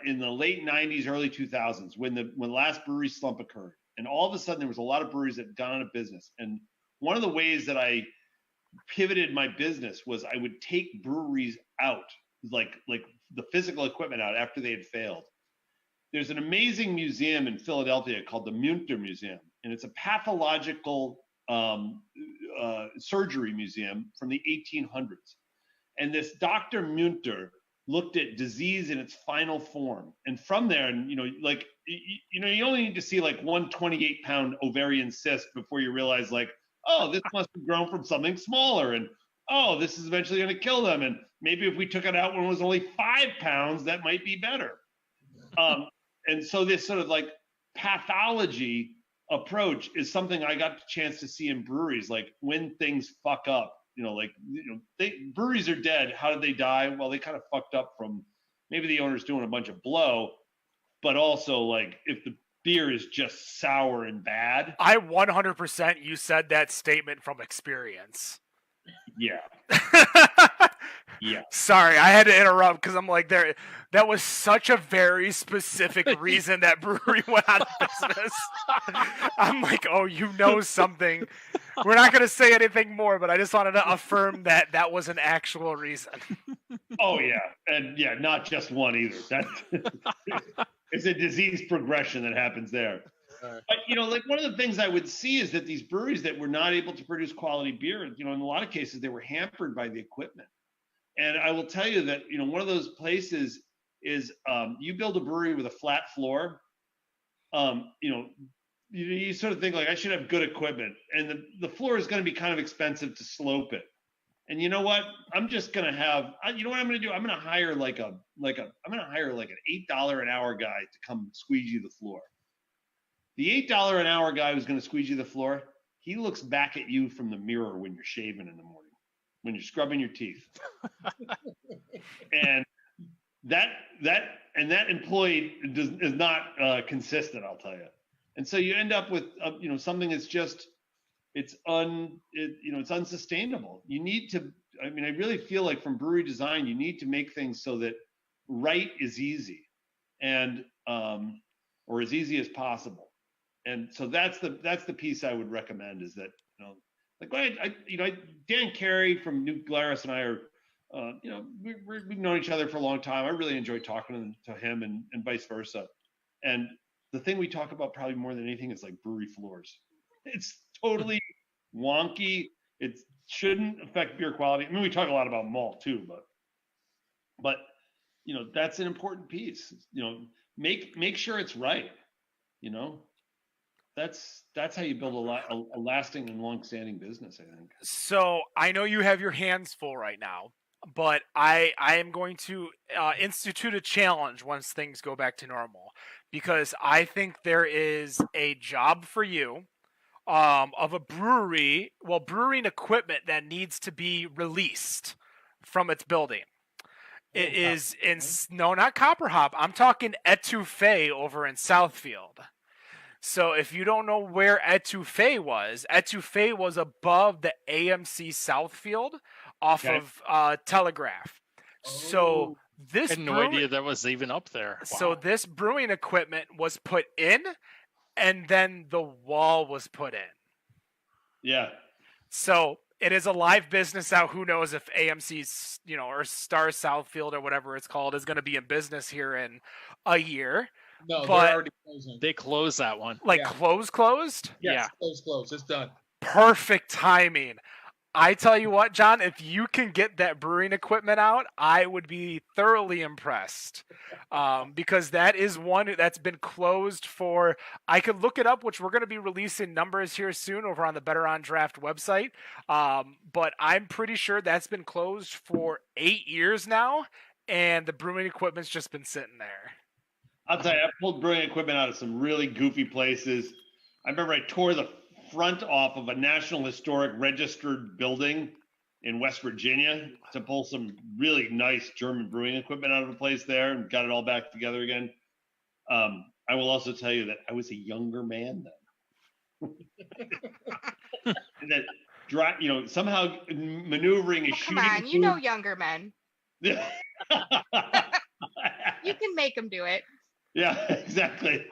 in the late 90s, early 2000s, when the last brewery slump occurred, and all of a sudden there was a lot of breweries that had gone out of business. And one of the ways that I pivoted my business was I would take breweries out, like the physical equipment out after they had failed. There's an amazing museum in Philadelphia called the Munter Museum, and it's a pathological surgery museum from the 1800s. And this Dr. Munter looked at disease in its final form, and from there, you only need to see like one 28-pound ovarian cyst before you realize, like, oh, this must have grown from something smaller, and oh, this is eventually going to kill them, and maybe if we took it out when it was only 5 pounds, that might be better. And so this sort of like pathology approach is something I got the chance to see in breweries, like when things fuck up. Breweries are dead. How did they die? Well, they kind of fucked up from maybe the owner's doing a bunch of blow, but also like if the beer is just sour and bad. I 100% you said that statement from experience. Yeah. Yeah. Sorry, I had to interrupt because I'm like, that was such a very specific reason that brewery went out of business. I'm like, oh, you know something. We're not going to say anything more, but I just wanted to affirm that was an actual reason. Oh, yeah. And yeah, not just one either. It's a disease progression that happens there. But, like one of the things I would see is that these breweries that were not able to produce quality beer, in a lot of cases, they were hampered by the equipment. And I will tell you that, one of those places is you build a brewery with a flat floor, you sort of think like I should have good equipment, and the floor is going to be kind of expensive to slope it. And you know what? I'm just going to have, you know what I'm going to do? I'm going to hire I'm going to hire like an $8 an hour guy to come squeegee the floor. The $8 an hour guy who's going to squeegee the floor, he looks back at you from the mirror when you're shaving in the morning, when you're scrubbing your teeth. And that employee is not consistent, I'll tell you. And so you end up with something that's just it's unsustainable. You need to, I really feel like from brewery design, you need to make things so that right is easy, and or as easy as possible. And so that's the piece I would recommend, is that Dan Carey from New Glarus and I are we've known each other for a long time. I really enjoy talking to him and vice versa. And the thing we talk about probably more than anything is like brewery floors. It's totally wonky. It shouldn't affect beer quality. We talk a lot about malt too, but that's an important piece. Make sure it's right. That's how you build a lasting and long-standing business, I think. So I know you have your hands full right now, but I am going to institute a challenge once things go back to normal, because I think there is a job for you of a brewing equipment that needs to be released from its building. It is no, not Copper Hop. I'm talking Etouffee over in Southfield. So if you don't know where Etouffee was above the AMC Southfield off of Telegraph. So this I had no idea that was even up there. Wow. So this brewing equipment was put in, and then the wall was put in. Yeah. So It is a live business now. Who knows if AMC's, or Star Southfield or whatever it's called is going to be in business here in a year. No, but they're already closing. They closed that one. Like Yeah. closed? Yes, close. It's done. Perfect timing. I tell you what, John, if you can get that brewing equipment out, I would be thoroughly impressed. Because that is one that's been closed for, I could look it up, which we're going to be releasing numbers here soon over on the Better on Draft website. But I'm pretty sure that's been closed for 8 years now, and the brewing equipment's just been sitting there. I'll tell you, I pulled brewing equipment out of some really goofy places. I remember I tore the front off of a National Historic Registered building in West Virginia to pull some really nice German brewing equipment out of a place there and got it all back together again. I will also tell you that I was a younger man then. And that somehow maneuvering a Come shooting. on, you know younger men. You can make them do it. Yeah, exactly.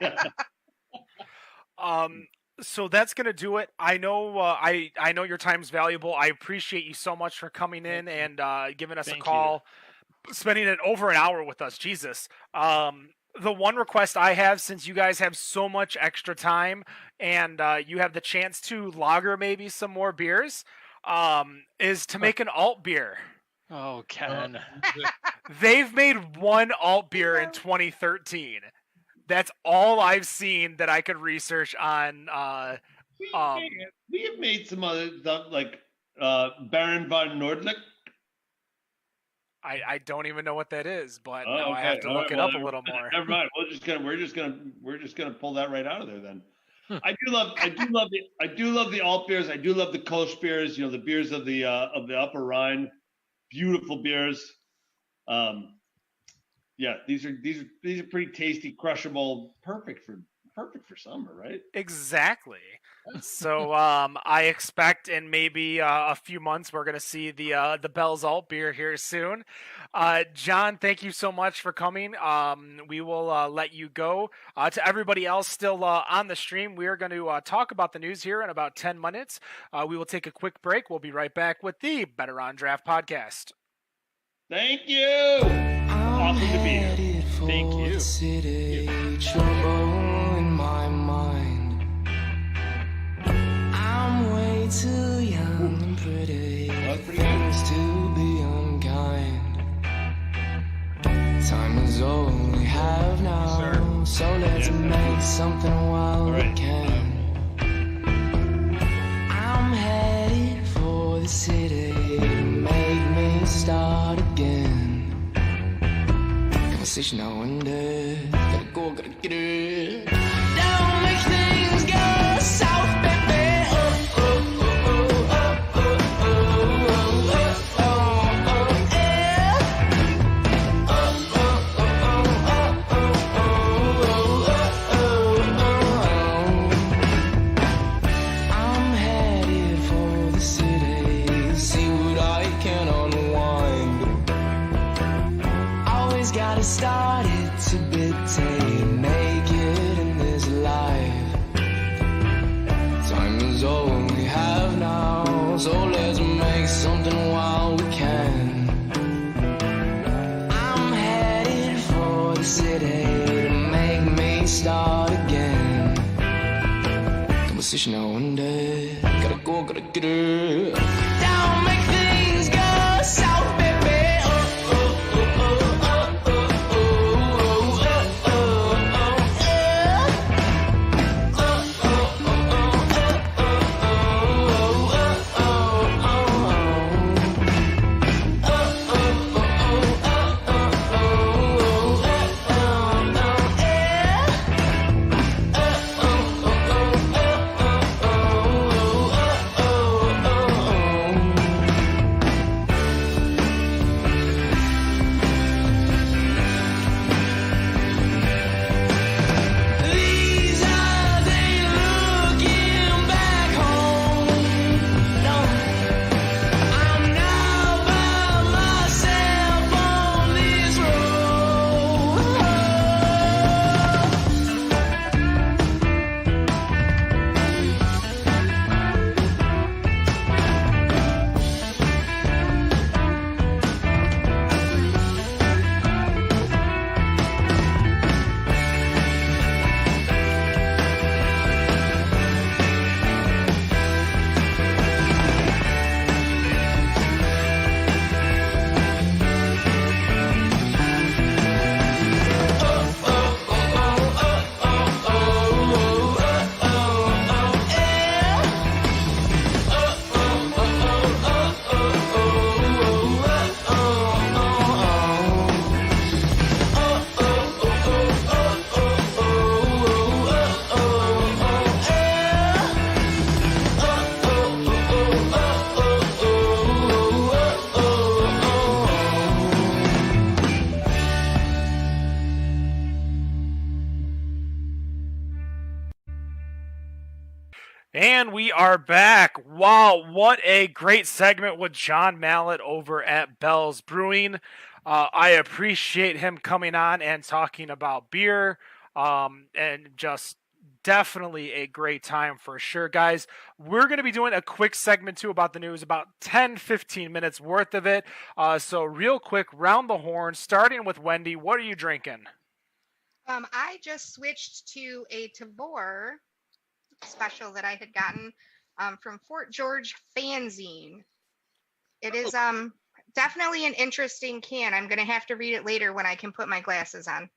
So that's gonna do it. I know. I know your time's valuable. I appreciate you so much for coming in and giving us a call, spending it over an hour with us. Jesus. The one request I have, since you guys have so much extra time and you have the chance to lager maybe some more beers, is to make an alt beer. Oh, Ken. They've made one alt beer in 2013. That's all I've seen that I could research on. We have made some other stuff like Baron von Nordlicht. I don't even know what that is, but Oh, now I have okay. to All look right, it up well, a little more. Never mind. We're just gonna pull that right out of there then. I do love the alt beers. I do love the Kolsch beers. The beers of the Upper Rhine, beautiful beers. Yeah, these are pretty tasty, crushable, perfect for summer, right? Exactly. So I expect in maybe a few months we're gonna see the Bell's Alt beer here soon. John, thank you so much for coming. We will let you go. To everybody else still on the stream, we are going to talk about the news here in about 10 minutes. We will take a quick break. We'll be right back with the Better on Draft podcast. Thank you. Awesome to be here. Thank you. City, trouble in my mind. I'm way too young and pretty for things to be unkind. Time is all we have now, so let's make something while we can. I'm headed for the city, make me start again. Conversation now and then, gotta go, gotta get it. Don't make things go south, baby. Oh, oh, oh, oh, oh, oh, oh, oh, oh, yeah. Oh, oh, oh, oh, oh, oh, oh. I'm headed for the city, see what I can unwind. Always gotta start it to dictate, make it in this life. Time is all we have now, so let's make something while we can. I'm headed for the city to make me start again. Conversation now and then, gotta go, gotta get it. Don't make things go south, baby. And we are back. Wow, what a great segment with John Mallett over at Bell's Brewing. I appreciate him coming on and talking about beer, and just definitely a great time for sure, guys. We're going to be doing a quick segment too about the news, about 10-15 minutes worth of it. So, real quick, round the horn, starting with Wendy. What are you drinking? I just switched to a Tavor special that I had gotten from Fort George Fanzine. It is definitely an interesting can. I'm gonna have to read it later when I can put my glasses on.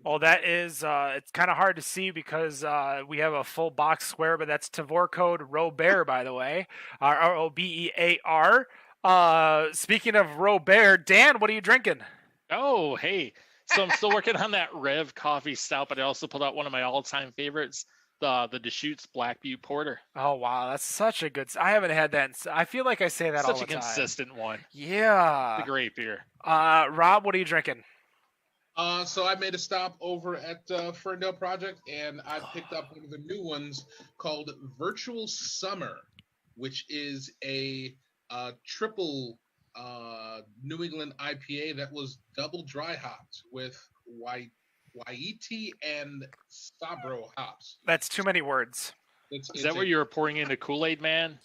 Well, that is, it's kind of hard to see because we have a full box square, but that's Tavor code Robert, by the way. Robear. Speaking of Robert, Dan, what are you drinking? Oh, hey. So I'm still working on that Rev Coffee Stout, but I also pulled out one of my all-time favorites, the Deschutes Black Butte Porter. Oh, wow. That's such a good. I haven't had that. I feel like I say that all Such the a time. consistent one. Yeah. It's a great beer. Rob, what are you drinking? So I made a stop over at Ferndale Project, and I picked up one of the new ones called Virtual Summer, which is a triple New England IPA that was double dry hopped with Waiti and Sabro hops. That's too many words. Is that what you were pouring into Kool-Aid Man?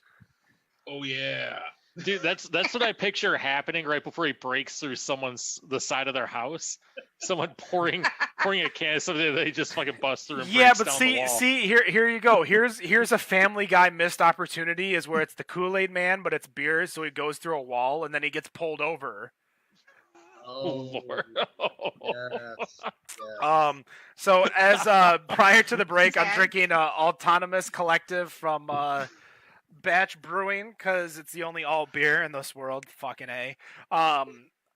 Oh yeah, Dude, that's what I picture happening right before he breaks through the side of their house. Someone pouring a can of something that they just fucking bust through and Yeah, breaks but down the wall. see, here you go. Here's a Family Guy missed opportunity is where it's the Kool-Aid Man, but it's beer, so he goes through a wall and then he gets pulled over. oh Lord. yes, So as prior to the break, I'm Sad. drinking Autonomous Collective from Batch Brewing because it's the only alt beer in this world. Fucking A.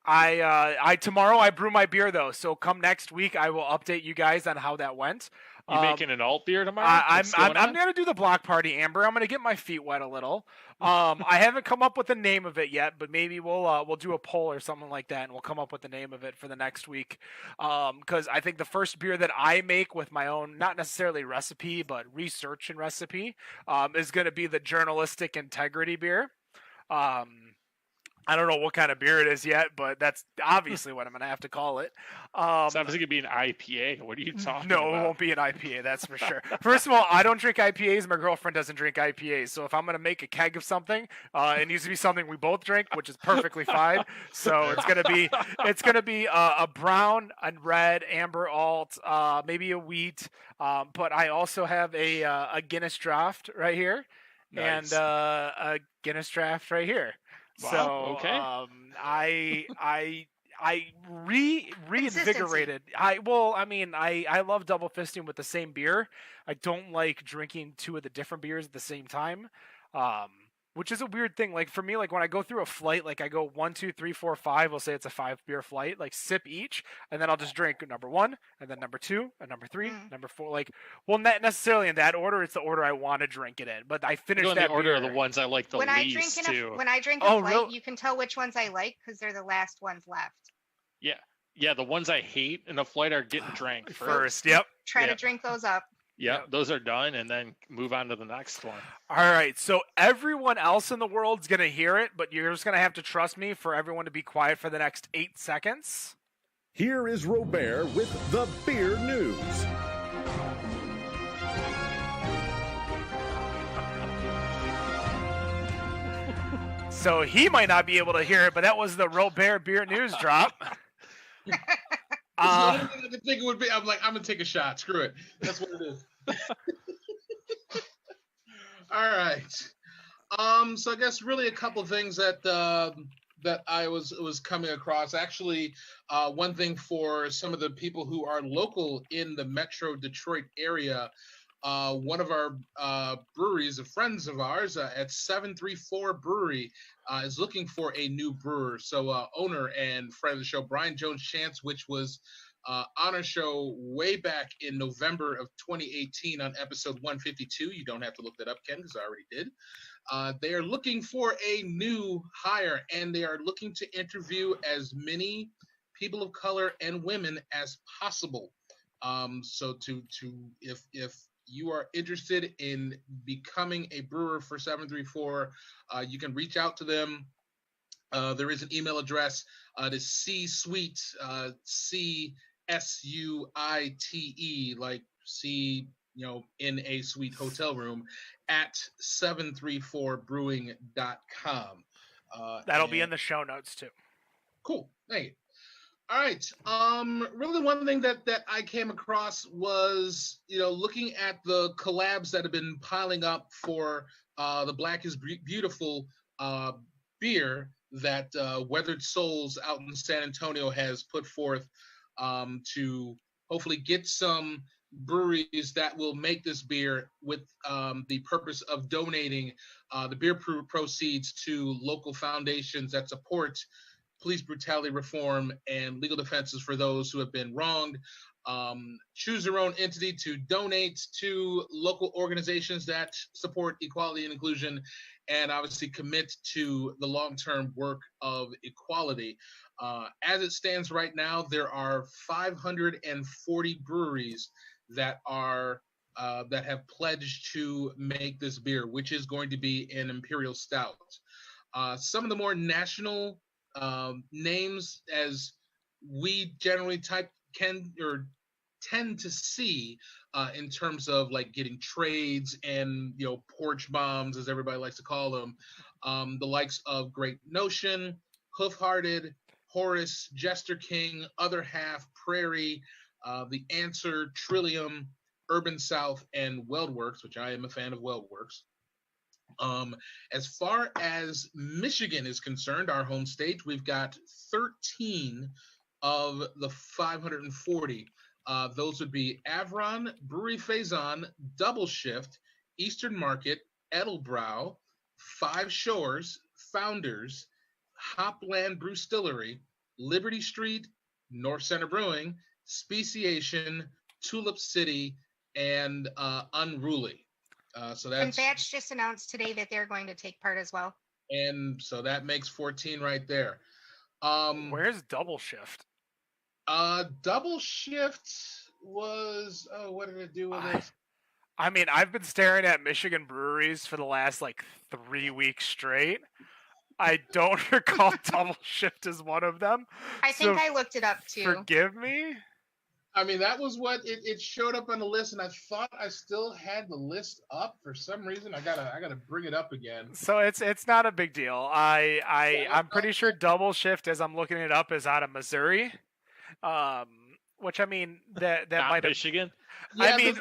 I tomorrow I brew my beer though, so come next week I will update you guys on how that went. You making an alt beer tomorrow? I'm What's going on? gonna do the block party, Amber. I'm gonna get my feet wet a little. I haven't come up with the name of it yet, but maybe we'll do a poll or something like that, and we'll come up with the name of it for the next week. Because I think the first beer that I make with my own, not necessarily recipe, but research and recipe, is gonna be the Journalistic Integrity beer. I don't know what kind of beer it is yet, but that's obviously what I'm going to have to call it. It's obviously going to be an IPA. What are you talking No, about? it won't be an IPA, that's for sure. First of all, I don't drink IPAs. My girlfriend doesn't drink IPAs. So if I'm going to make a keg of something, it needs to be something we both drink, which is perfectly fine. So it's going to be a brown and red, amber alt, maybe a wheat. But I also have a Guinness draft right here, Nice. and a Guinness draft right here. Wow, So okay. I reinvigorated. I love double fisting with the same beer. I don't like drinking two of the different beers at the same time. Which is a weird thing. Like for me, like when I go through a flight, like I go 1, 2, 3, 4, 5. We'll say it's a 5-beer flight. Like sip each, and then I'll just drink number 1, and then number 2, and number 3, number 4. Like, well, not necessarily in that order. It's the order I want to drink it in. But I finished Go in that the order beer. of the ones I like the When I least drink too. when I drink a Oh, flight, really? you can tell which ones I like because they're the last ones left. Yeah, the ones I hate in a flight are getting drank first. First, yep. Try Yeah. to drink those up. Yeah, those are done, and then move on to the next one. All right, so everyone else in the world's going to hear it, but you're just going to have to trust me for everyone to be quiet for the next 8 seconds. Here is Robert with the beer news. So he might not be able to hear it, but that was the Robert Beer News drop. It's the only thing I could think it would be. I'm like, I'm gonna take a shot. Screw it. That's what it is. All right. So I guess really a couple things that that I was coming across. Actually, one thing for some of the people who are local in the Metro Detroit area. One of our breweries, friends of ours at 734 Brewery, is looking for a new brewer. So owner and friend of the show, Brian Jones Chance, which was on a show way back in November of 2018 on episode 152. You don't have to look that up, Ken, because I already did. They are looking for a new hire, and they are looking to interview as many people of color and women as possible. So if you are interested in becoming a brewer for 734, you can reach out to them. There is an email address to C-Suite, C-SUITE, like C, in a suite hotel room, at 734brewing.com. That'll be in the show notes too. Cool. Thank you. All right. Really, one thing that I came across was, looking at the collabs that have been piling up for the Black is Beautiful beer that Weathered Souls out in San Antonio has put forth to hopefully get some breweries that will make this beer with the purpose of donating the beer proceeds to local foundations that support police brutality reform and legal defenses for those who have been wronged. Choose your own entity to donate to local organizations that support equality and inclusion, and obviously commit to the long-term work of equality. As it stands right now, there are 540 breweries that have pledged to make this beer, which is going to be an imperial stout. Some of the more national names, as we generally tend to see in terms of like getting trades and porch bombs, as everybody likes to call them, the likes of Great Notion, Hoofhearted, Horace, Jester King, Other Half, Prairie, The Answer, Trillium, Urban South, and Weldworks, which I am a fan of Weldworks. As far as Michigan is concerned, our home state, we've got 13 of the 540. Those would be Avron, Brewery Faison, Double Shift, Eastern Market, Edelbrow, Five Shores, Founders, Hopland Brewstillery, Liberty Street, North Center Brewing, Speciation, Tulip City, and Unruly. And Batch just announced today that they're going to take part as well. And so that makes 14 right there. Where's Double Shift? Double Shift was, what did it do with it? I mean, I've been staring at Michigan breweries for the last 3 weeks straight. I don't recall Double Shift as one of them. I think I looked it up too. Forgive me. I mean, that was what it showed up on the list, and I thought I still had the list up for some reason. I gotta bring it up again. So it's not a big deal. I'm pretty sure Double Shift, as I'm looking it up, is out of Missouri. Which I mean that might have Michigan. Yeah, I mean,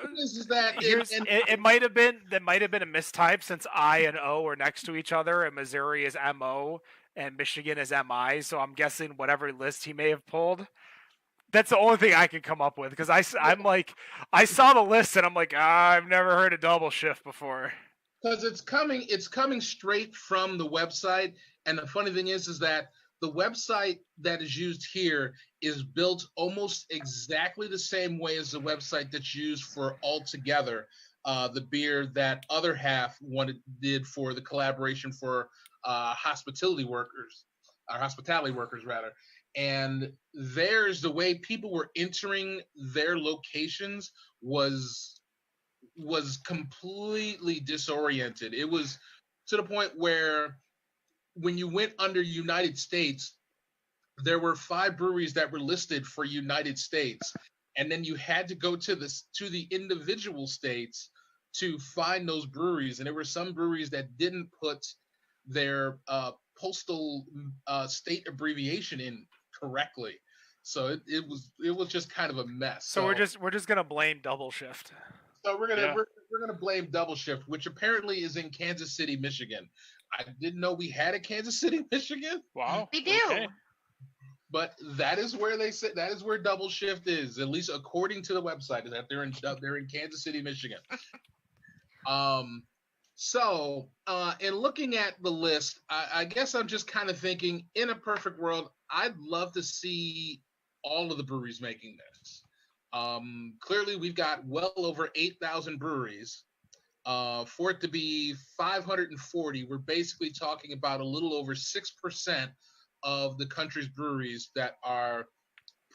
it might have been a mistype since I and O are next to each other, and Missouri is MO and Michigan is MI. So I'm guessing whatever list he may have pulled. That's the only thing I could come up with, because I'm like, I saw the list and I'm like, I've never heard of Double Shift before. Because it's coming straight from the website, and the funny thing is that the website that is used here is built almost exactly the same way as the website that's used for Altogether, the beer that Other Half did for the collaboration for hospitality workers rather. And there's the way people were entering their locations was completely disoriented. It was to the point where when you went under United States, there were 5 breweries that were listed for United States, and then you had to go to the individual states to find those breweries. And there were some breweries that didn't put their postal state abbreviation in correctly, so it was just kind of a mess. So we're just gonna blame Double Shift. So we're gonna blame Double Shift, which apparently is in Kansas City, Michigan. I didn't know we had a Kansas City, Michigan. Wow, we do. Okay. But that is where they say that is where Double Shift is, at least according to the website, is that they're in Kansas City, Michigan. So in looking at the list, I guess I'm just kind of thinking, in a perfect world, I'd love to see all of the breweries making this. Clearly, we've got well over 8,000 breweries. For it to be 540, we're basically talking about a little over 6% of the country's breweries that are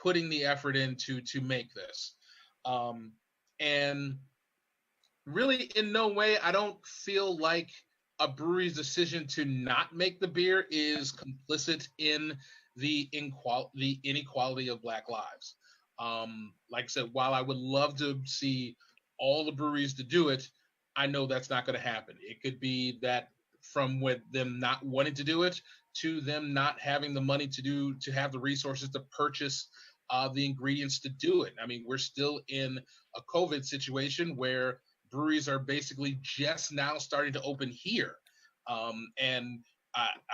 putting the effort into to make this. And really, in no way, I don't feel like a brewery's decision to not make the beer is complicit in the inequality of Black lives. Like I said, while I would love to see all the breweries to do it, I know that's not going to happen. It could be that from with them not wanting to do it to them not having the money to have the resources to purchase the ingredients to do it. I mean, we're still in a COVID situation where breweries are basically just now starting to open here. And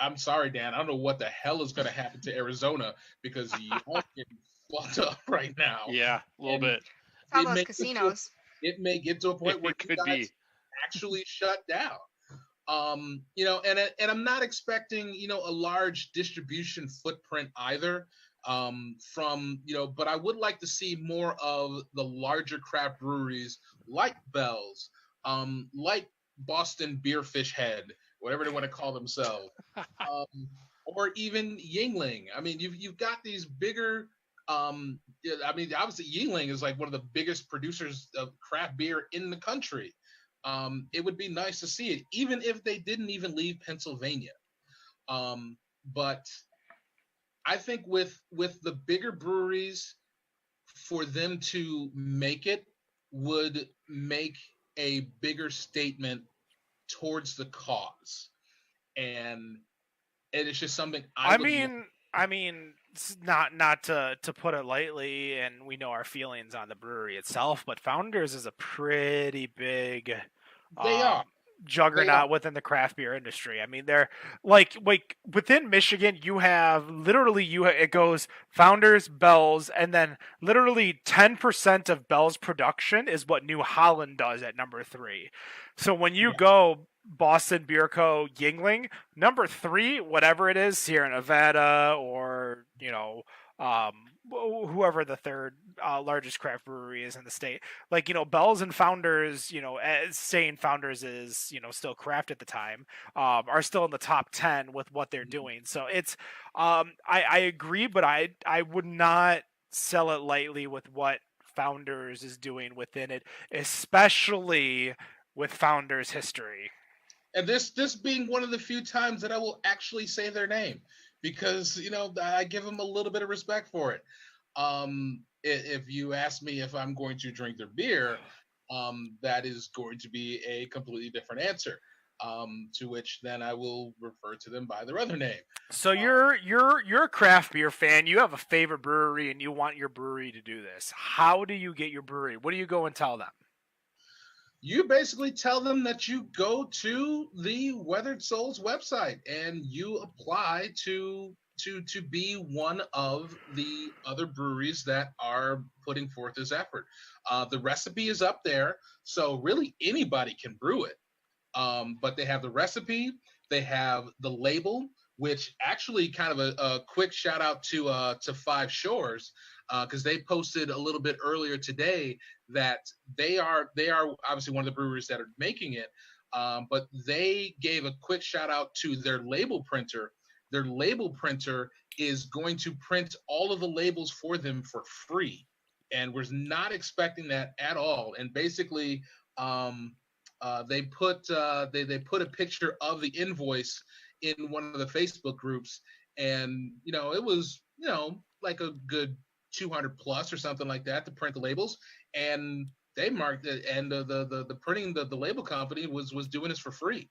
I'm sorry, Dan, I don't know what the hell is going to happen to Arizona because y'all getting fucked up right now. Yeah, a little And bit. It's all it those may get to casinos. it may get to a point where It you could guys be. actually shut down. And I'm not expecting, a large distribution footprint either. But I would like to see more of the larger craft breweries like Bell's, like Boston Beerfish Head, whatever they want to call themselves, or even Yingling. I mean, you've got these bigger. Yeah, I mean, obviously Yingling is like one of the biggest producers of craft beer in the country. It would be nice to see it, even if they didn't even leave Pennsylvania. But I think with the bigger breweries, for them to make it would make a bigger statement towards the cause, and it is just something I I would. mean, I mean, not to put it lightly, and we know our feelings on the brewery itself, but Founders is a pretty big They are. juggernaut within the craft beer industry. I mean, they're like within Michigan, you have literally it goes Founders, Bell's, and then literally 10% of Bell's production is what New Holland does at number 3. So when you go Boston Beer Co. Yingling, number 3, whatever it is, Sierra Nevada, or whoever the third largest craft brewery is in the state, like Bell's and Founders, saying Founders is still craft at the time, are still in the top 10 with what they're doing. So it's I agree, but I would not sell it lightly with what Founders is doing within it, especially with Founders history. And this being one of the few times that I will actually say their name, because I give them a little bit of respect for it. If you ask me if I'm going to drink their beer, that is going to be a completely different answer. To which then I will refer to them by their other name. So you're a craft beer fan. You have a favorite brewery, and you want your brewery to do this. How do you get your brewery? What do you go and tell them? You basically tell them that you go to the Weathered Souls website and you apply to be one of the other breweries that are putting forth this effort. The recipe is up there, so really anybody can brew it. But they have the recipe, they have the label, which actually kind of a quick shout out to Five Shores, because they posted a little bit earlier today that they are obviously one of the breweries that are making it, but they gave a quick shout out to their label printer. Their label printer is going to print all of the labels for them for free, and was not expecting that at all. And basically, they put a picture of the invoice in one of the Facebook groups, and it was like a good 200 plus or something like that to print the labels, and they marked it, and the printing the label company was doing this for free.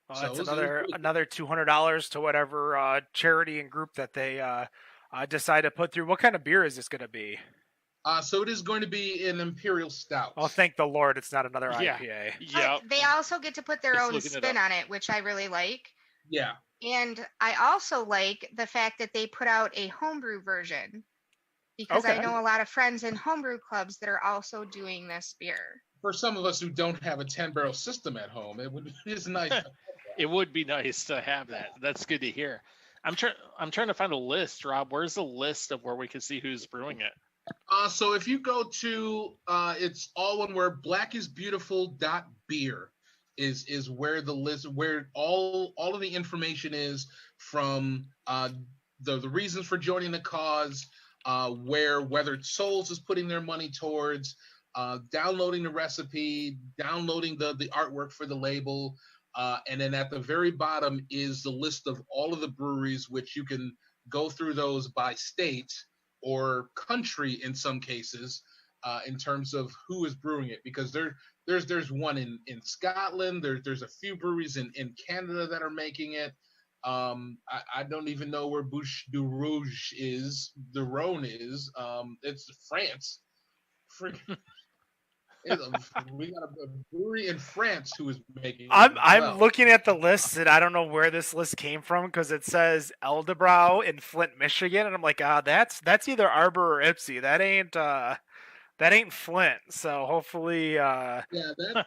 Well, So that's it was really another $200 to whatever charity and group that they decide to put through. What kind of beer is this going to be? so it is going to be an imperial stout. Oh, thank the Lord, it's not another Yeah. IPA. Yeah. They also get to put their Just own looking it spin up. on it, which I really like. Yeah. And I also like the fact that they put out a homebrew version, because I Okay. know a lot of friends in homebrew clubs that are also doing this beer. For some of us who don't have a 10-barrel system at home, it's nice. It would be nice to have that. That's good to hear. I'm trying to find a list, Rob. Where's the list of where we can see who's brewing it? So if you go to it's all one word, blackisbeautiful.beer is where the list, where all of the information is, from the reasons for joining the cause, where Weathered Souls is putting their money towards, downloading the recipe, downloading the artwork for the label, and then at the very bottom is the list of all of the breweries, which you can go through those by state or country in some cases, in terms of who is brewing it, because there's one in Scotland. There's a few breweries in Canada that are making it. I don't even know where Bouche du Rouge is. The Rhone is. It's France. We got a brewery in France who is making it as I'm well. looking at the list and I don't know where this list came from because it says Eldebrow in Flint, Michigan, and I'm like, that's either Arbor or Ipsy. That ain't Flint. So hopefully, Yeah,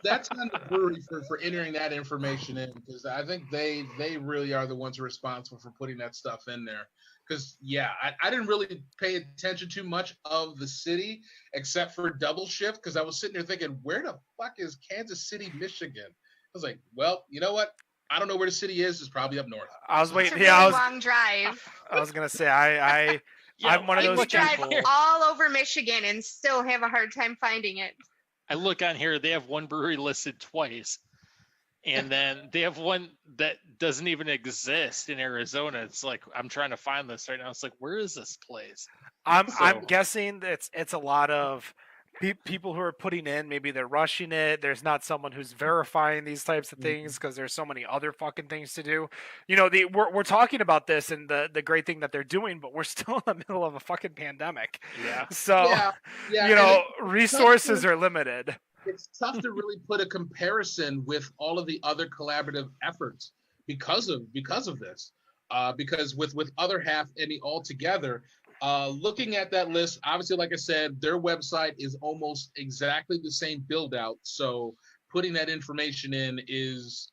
that's on the brewery for entering that information in, because I think they really are the ones responsible for putting that stuff in there. Because yeah, I didn't really pay attention too much of the city except for Double Shift, because I was sitting there thinking, where the fuck is Kansas City, Michigan? I was like, well, you know what? I don't know where the city is. It's probably up north. I was It's waiting. a Yeah, really long drive. I was gonna say I'm one of I those look Drive people. all over Michigan and still have a hard time finding it. I look on here, they have one brewery listed twice. And then they have one that doesn't even exist in Arizona. It's like, I'm trying to find this right now. It's like, where is this place? I'm So- guessing that it's a lot of people who are putting in. Maybe they're rushing it. There's not someone who's verifying these types of things because there's so many other fucking things to do. You know, we're talking about this and the great thing that they're doing, but we're still in the middle of a fucking pandemic. Yeah. So Yeah, you and know, resources are limited. it's tough to really put a comparison with all of the other collaborative efforts because of this. Because with other half any altogether, looking at that list, obviously, like I said, their website is almost exactly the same build out. So putting that information in is,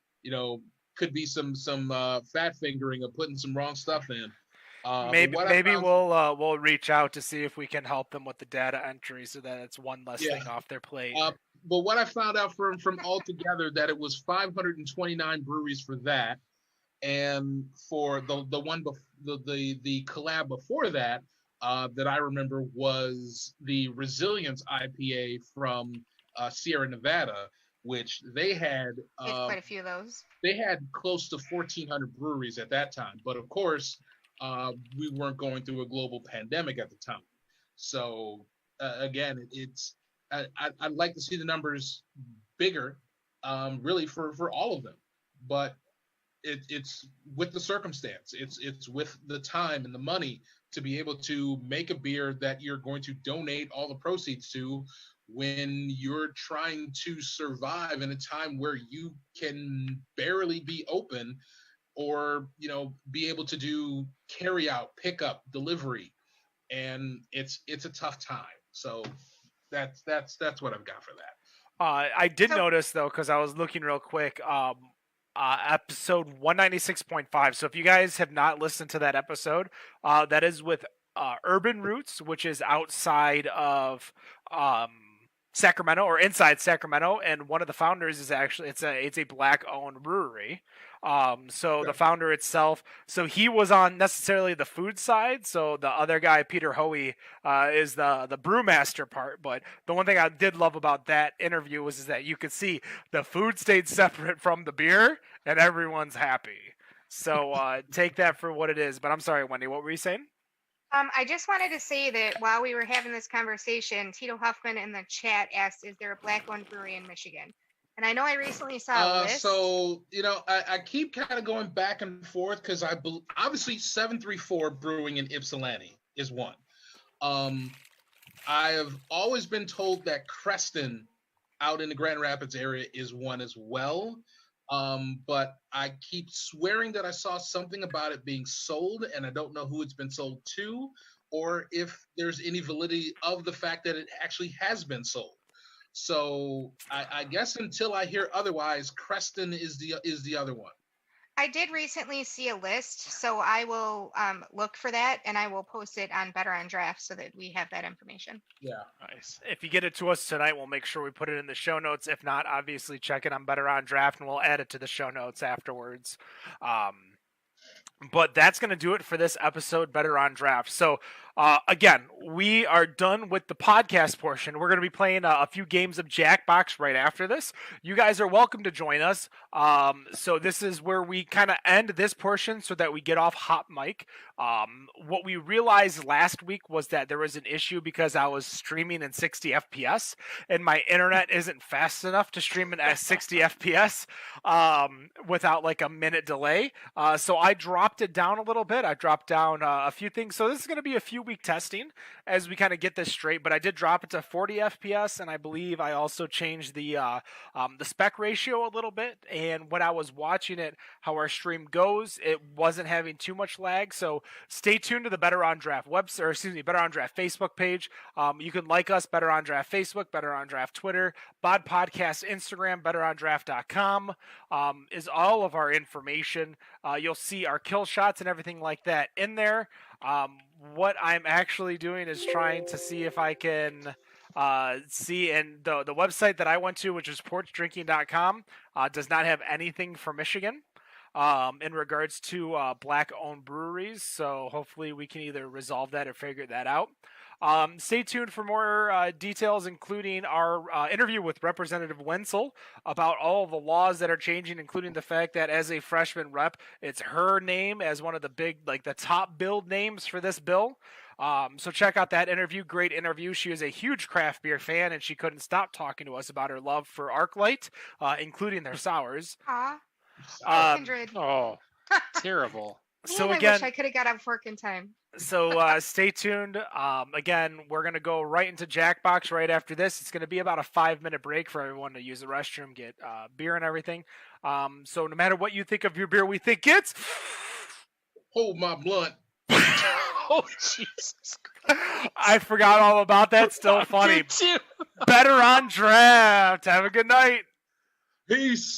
could be some fat fingering of putting some wrong stuff in. Maybe but what I found- we'll reach out to see if we can help them with the data entry so that it's one less Yeah. thing off their plate. But what I found out from altogether that it was 529 breweries for that, and for the one the collab before that, that I remember was the Resilience IPA from Sierra Nevada, which they had There's quite a few of those. they had close to 1,400 breweries at that time. But of course, we weren't going through a global pandemic at the time. So again, I'd like to see the numbers bigger, really for all of them. But it's with the circumstance. It's with the time and the money to be able to make a beer that you're going to donate all the proceeds to when you're trying to survive in a time where you can barely be open or be able to do carry out, pickup, delivery, and it's a tough time. So that's what I've got for that. I did So- notice though, because I was looking real quick, episode 196.5. So if you guys have not listened to that episode, that is with Urban Roots, which is outside of Sacramento or inside Sacramento, and one of the founders is actually it's a black owned brewery. So the founder itself, so he was on necessarily the food side. So the other guy, Peter Hoey, is the brewmaster part. But the one thing I did love about that interview was that you could see the food stayed separate from the beer, and everyone's happy. So take that for what it is. But I'm sorry, Wendy, what were you saying? I just wanted to say that while we were having this conversation, Tito Huffman in the chat asked, "Is there a black-owned brewery in Michigan?" And I know I recently saw a list. So I keep kind of going back and forth because obviously 734 Brewing in Ypsilanti is one. I have always been told that Creston out in the Grand Rapids area is one as well. But I keep swearing that I saw something about it being sold, and I don't know who it's been sold to, or if there's any validity of the fact that it actually has been sold. So I guess until I hear otherwise, Creston is the other one. I did recently see a list, so I will look for that and I will post it on Better on Draft so that we have that information. Yeah. Nice. If you get it to us tonight, we'll make sure we put it in the show notes. If not, obviously check it on Better on Draft, and we'll add it to the show notes afterwards. But that's going to do it for this episode, Better on Draft. So Again, we are done with the podcast portion. We're going to be playing a few games of Jackbox right after this. You guys are welcome to join us. So this is where we kind of end this portion so that we get off hot mic. What we realized last week was that there was an issue because I was streaming in 60 FPS and my internet isn't fast enough to stream it at 60 FPS without like a minute delay. So I dropped it down a little bit. I dropped down a few things. So this is going to be a few week testing as we kind of get this straight, but I did drop it to 40 FPS, and I believe I also changed the spec ratio a little bit. And when I was watching it, how our stream goes, it wasn't having too much lag. So stay tuned to the Better on Draft Better on Draft Facebook page. You can like us, Better on Draft Facebook, Better on Draft Twitter, Bod Podcast Instagram, betterondraft.com is all of our information. You'll see our kill shots and everything like that in there. What I'm actually doing is trying to see if I can see, and the website that I went to, which is porchdrinking.com, does not have anything for Michigan in regards to black-owned breweries. So hopefully we can either resolve that or figure that out. Stay tuned for more details, including our interview with Representative Wenzel about all the laws that are changing, including the fact that as a freshman rep, it's her name as one of the big, like the top billed names for this bill. So check out that interview. Great interview. She is a huge craft beer fan, and she couldn't stop talking to us about her love for ArcLight, including their sours. Kindred. Oh, terrible. So Man, again, I wish I could have got up work in time. So stay tuned. Again, we're going to go right into Jackbox right after this. It's going to be about a 5-minute break for everyone to use the restroom, get beer and everything. So no matter what you think of your beer, we think it's... Hold my blunt. Oh, Jesus Christ. I forgot all about that. Still funny. Did you? Better on Draft. Have a good night. Peace.